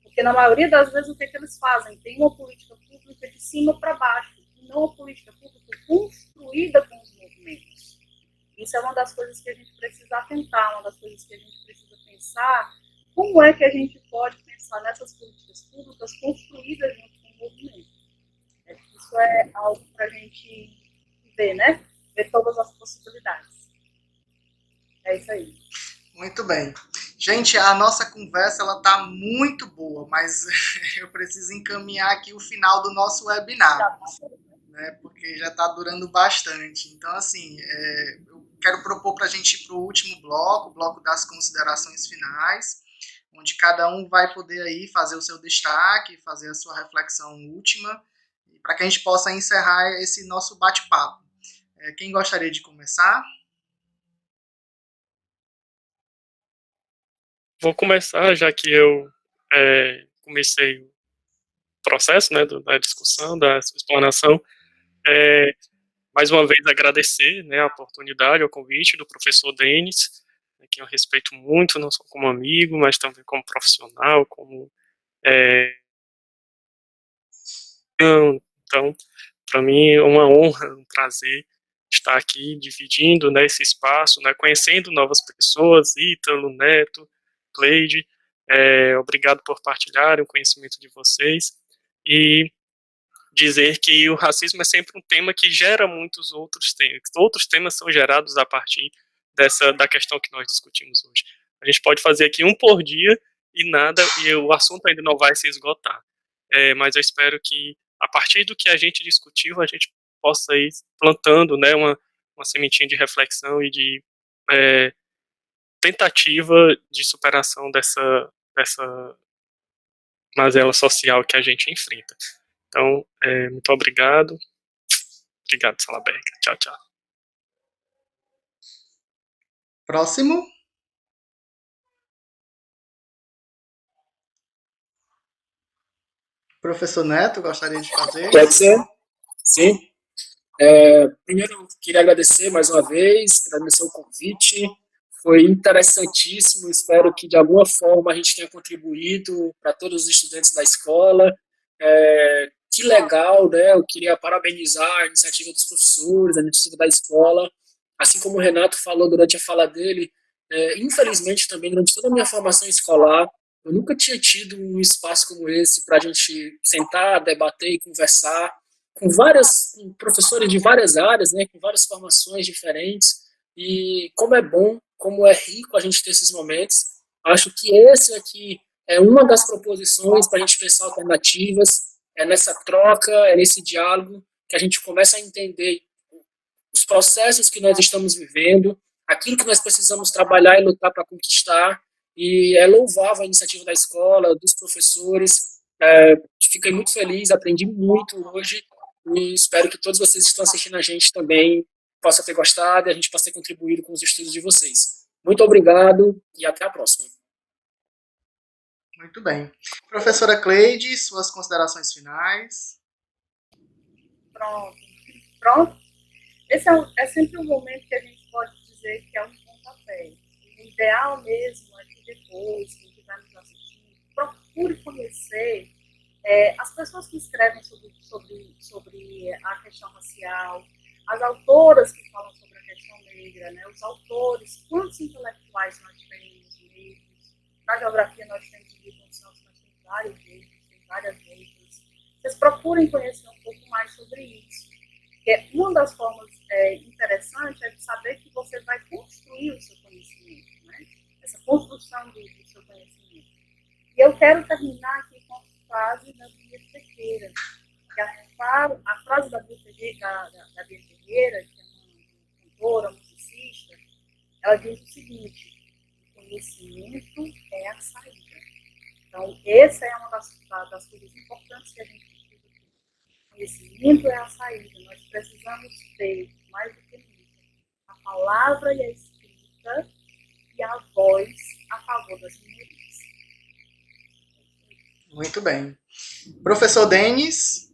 Porque na maioria das vezes o que eles fazem? Tem uma política pública de cima para baixo, e não uma política pública construída com os movimentos. Isso é uma das coisas que a gente precisa atentar, uma das coisas que a gente precisa pensar, como é que a gente pode pensar nessas políticas públicas construídas junto com o movimento. Isso é algo para a gente ver, né? Ver todas as possibilidades. É isso aí. Muito bem. Gente, a nossa conversa ela tá muito boa, mas eu preciso encaminhar aqui o final do nosso webinar, né? Porque já está durando bastante. Então, assim, eu quero propor para a gente ir para o último bloco, o bloco das considerações finais, onde cada um vai poder aí fazer o seu destaque, fazer a sua reflexão última, para que a gente possa encerrar esse nosso bate-papo. Quem gostaria de começar? Vou começar, já que eu comecei o processo, né, da discussão, da explanação. Mais uma vez agradecer, né, a oportunidade, o convite do professor Denis, que eu respeito muito, não só como amigo, mas também como profissional, como então, para mim é uma honra, um prazer estar aqui dividindo, né, esse espaço, né, conhecendo novas pessoas, Ítalo, Neto, Cleide, obrigado por partilharem o conhecimento de vocês, e dizer que o racismo é sempre um tema que gera muitos outros temas são gerados a partir da questão que nós discutimos hoje. A gente pode fazer aqui um por dia e o assunto ainda não vai se esgotar, mas eu espero que a partir do que a gente discutiu, a gente possa ir plantando, né, uma sementinha de reflexão e de tentativa de superação dessa mazela social que a gente enfrenta. Então, muito obrigado. Obrigado, Salaberga. Tchau, tchau. Próximo. Professor Neto, gostaria de fazer? Pode ser? Sim. Primeiro, eu queria agradecer mais uma vez, agradecer o convite. Foi interessantíssimo. Espero que, de alguma forma, a gente tenha contribuído para todos os estudantes da escola. Que legal, né? Eu queria parabenizar a iniciativa dos professores, a iniciativa da escola, assim como o Renato falou durante a fala dele. Infelizmente também durante toda a minha formação escolar eu nunca tinha tido um espaço como esse para a gente sentar, debater e conversar com professores de várias áreas, né? Com várias formações diferentes. E como é bom, como é rico a gente ter esses momentos. Acho que esse aqui é uma das proposições para a gente pensar alternativas. É nessa troca, é nesse diálogo que a gente começa a entender os processos que nós estamos vivendo, aquilo que nós precisamos trabalhar e lutar para conquistar. E é louvável a iniciativa da escola, dos professores. Fiquei muito feliz, aprendi muito hoje e espero que todos vocês que estão assistindo a gente também possam ter gostado e a gente possa ter contribuído com os estudos de vocês. Muito obrigado e até a próxima. Muito bem. Professora Cleide, suas considerações finais. Pronto. Esse é sempre um momento que a gente pode dizer que é um pontapé. O ideal mesmo é que depois, quem estiver nos assistindo, procure conhecer as pessoas que escrevem sobre a questão racial, as autoras que falam sobre a questão negra, né? Os autores, quantos intelectuais nós temos negros. Na geografia nós temos Milton Santos, nós temos vários negros, tem várias negras. Vocês procurem conhecer um pouco mais sobre isso. Porque uma das formas interessantes é de saber que você vai construir o seu conhecimento, né? Essa construção do seu conhecimento. E eu quero terminar aqui com a frase da Bia Ferreira, que a frase da Bia Ferreira, que é uma cantora, musicista, ela diz o seguinte: o conhecimento é a saída. Então, essa é uma das coisas importantes que a gente precisa ter. O conhecimento é a saída. Nós precisamos ter, mais do que nunca, a palavra e a escrita e a voz a favor das minorias. Muito bem. Professor Denis.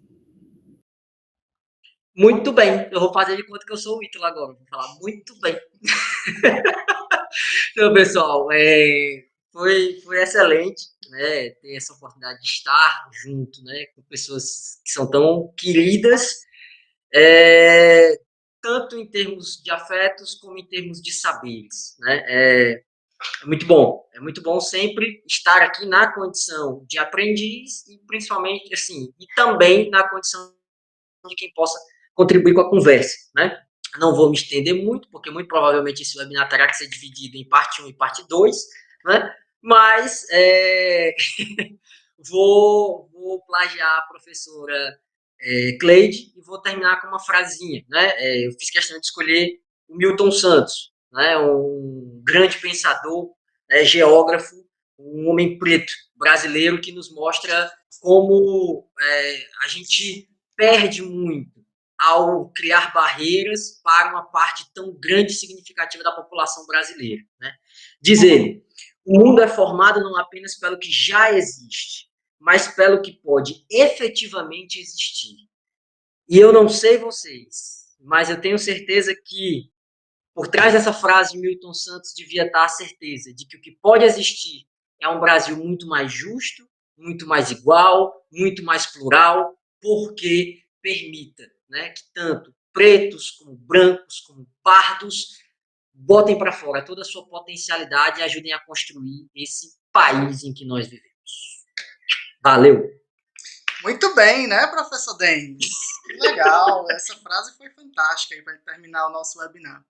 Muito bem. Eu vou fazer de conta que eu sou o Ítalo agora. Vou falar muito bem. Então, pessoal, foi excelente, né, ter essa oportunidade de estar junto, né, com pessoas que são tão queridas, tanto em termos de afetos como em termos de saberes, né. É muito bom sempre estar aqui na condição de aprendiz e principalmente, assim, e também na condição de quem possa contribuir com a conversa, né. Não vou me estender muito, porque muito provavelmente esse webinar terá que ser dividido em parte 1 e parte 2, né? Mas vou plagiar a professora Cleide e vou terminar com uma frasinha, né? Eu fiz questão de escolher o Milton Santos, né? Um grande pensador, geógrafo, um homem preto brasileiro que nos mostra como a gente perde muito ao criar barreiras para uma parte tão grande e significativa da população brasileira, né? Diz ele: o mundo é formado não apenas pelo que já existe, mas pelo que pode efetivamente existir. E eu não sei vocês, mas eu tenho certeza que por trás dessa frase de Milton Santos devia estar a certeza de que o que pode existir é um Brasil muito mais justo, muito mais igual, muito mais plural, porque permita, né, que tanto pretos, como brancos, como pardos botem para fora toda a sua potencialidade e ajudem a construir esse país em que nós vivemos. Valeu! Muito bem, né, professor Denis? Que legal, essa frase foi fantástica aí para terminar o nosso webinar.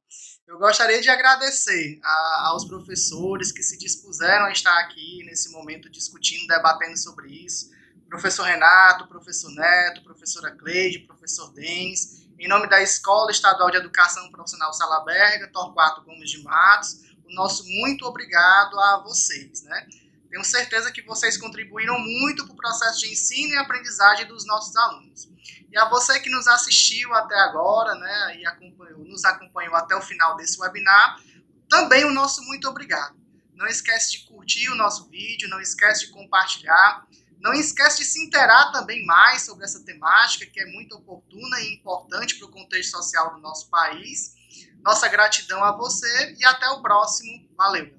Eu gostaria de agradecer aos professores que se dispuseram a estar aqui nesse momento discutindo, debatendo sobre isso. Professor Renato, professor Neto, professora Cleide, professor Denis, em nome da Escola Estadual de Educação Profissional Salaberga, Torquato Gomes de Matos, o nosso muito obrigado a vocês, né? Tenho certeza que vocês contribuíram muito para o processo de ensino e aprendizagem dos nossos alunos. E a você que nos assistiu até agora, né, e nos acompanhou até o final desse webinar, também o nosso muito obrigado. Não esquece de curtir o nosso vídeo, não esquece de compartilhar, não esquece de se inteirar também mais sobre essa temática, que é muito oportuna e importante para o contexto social do nosso país. Nossa gratidão a você e até o próximo. Valeu!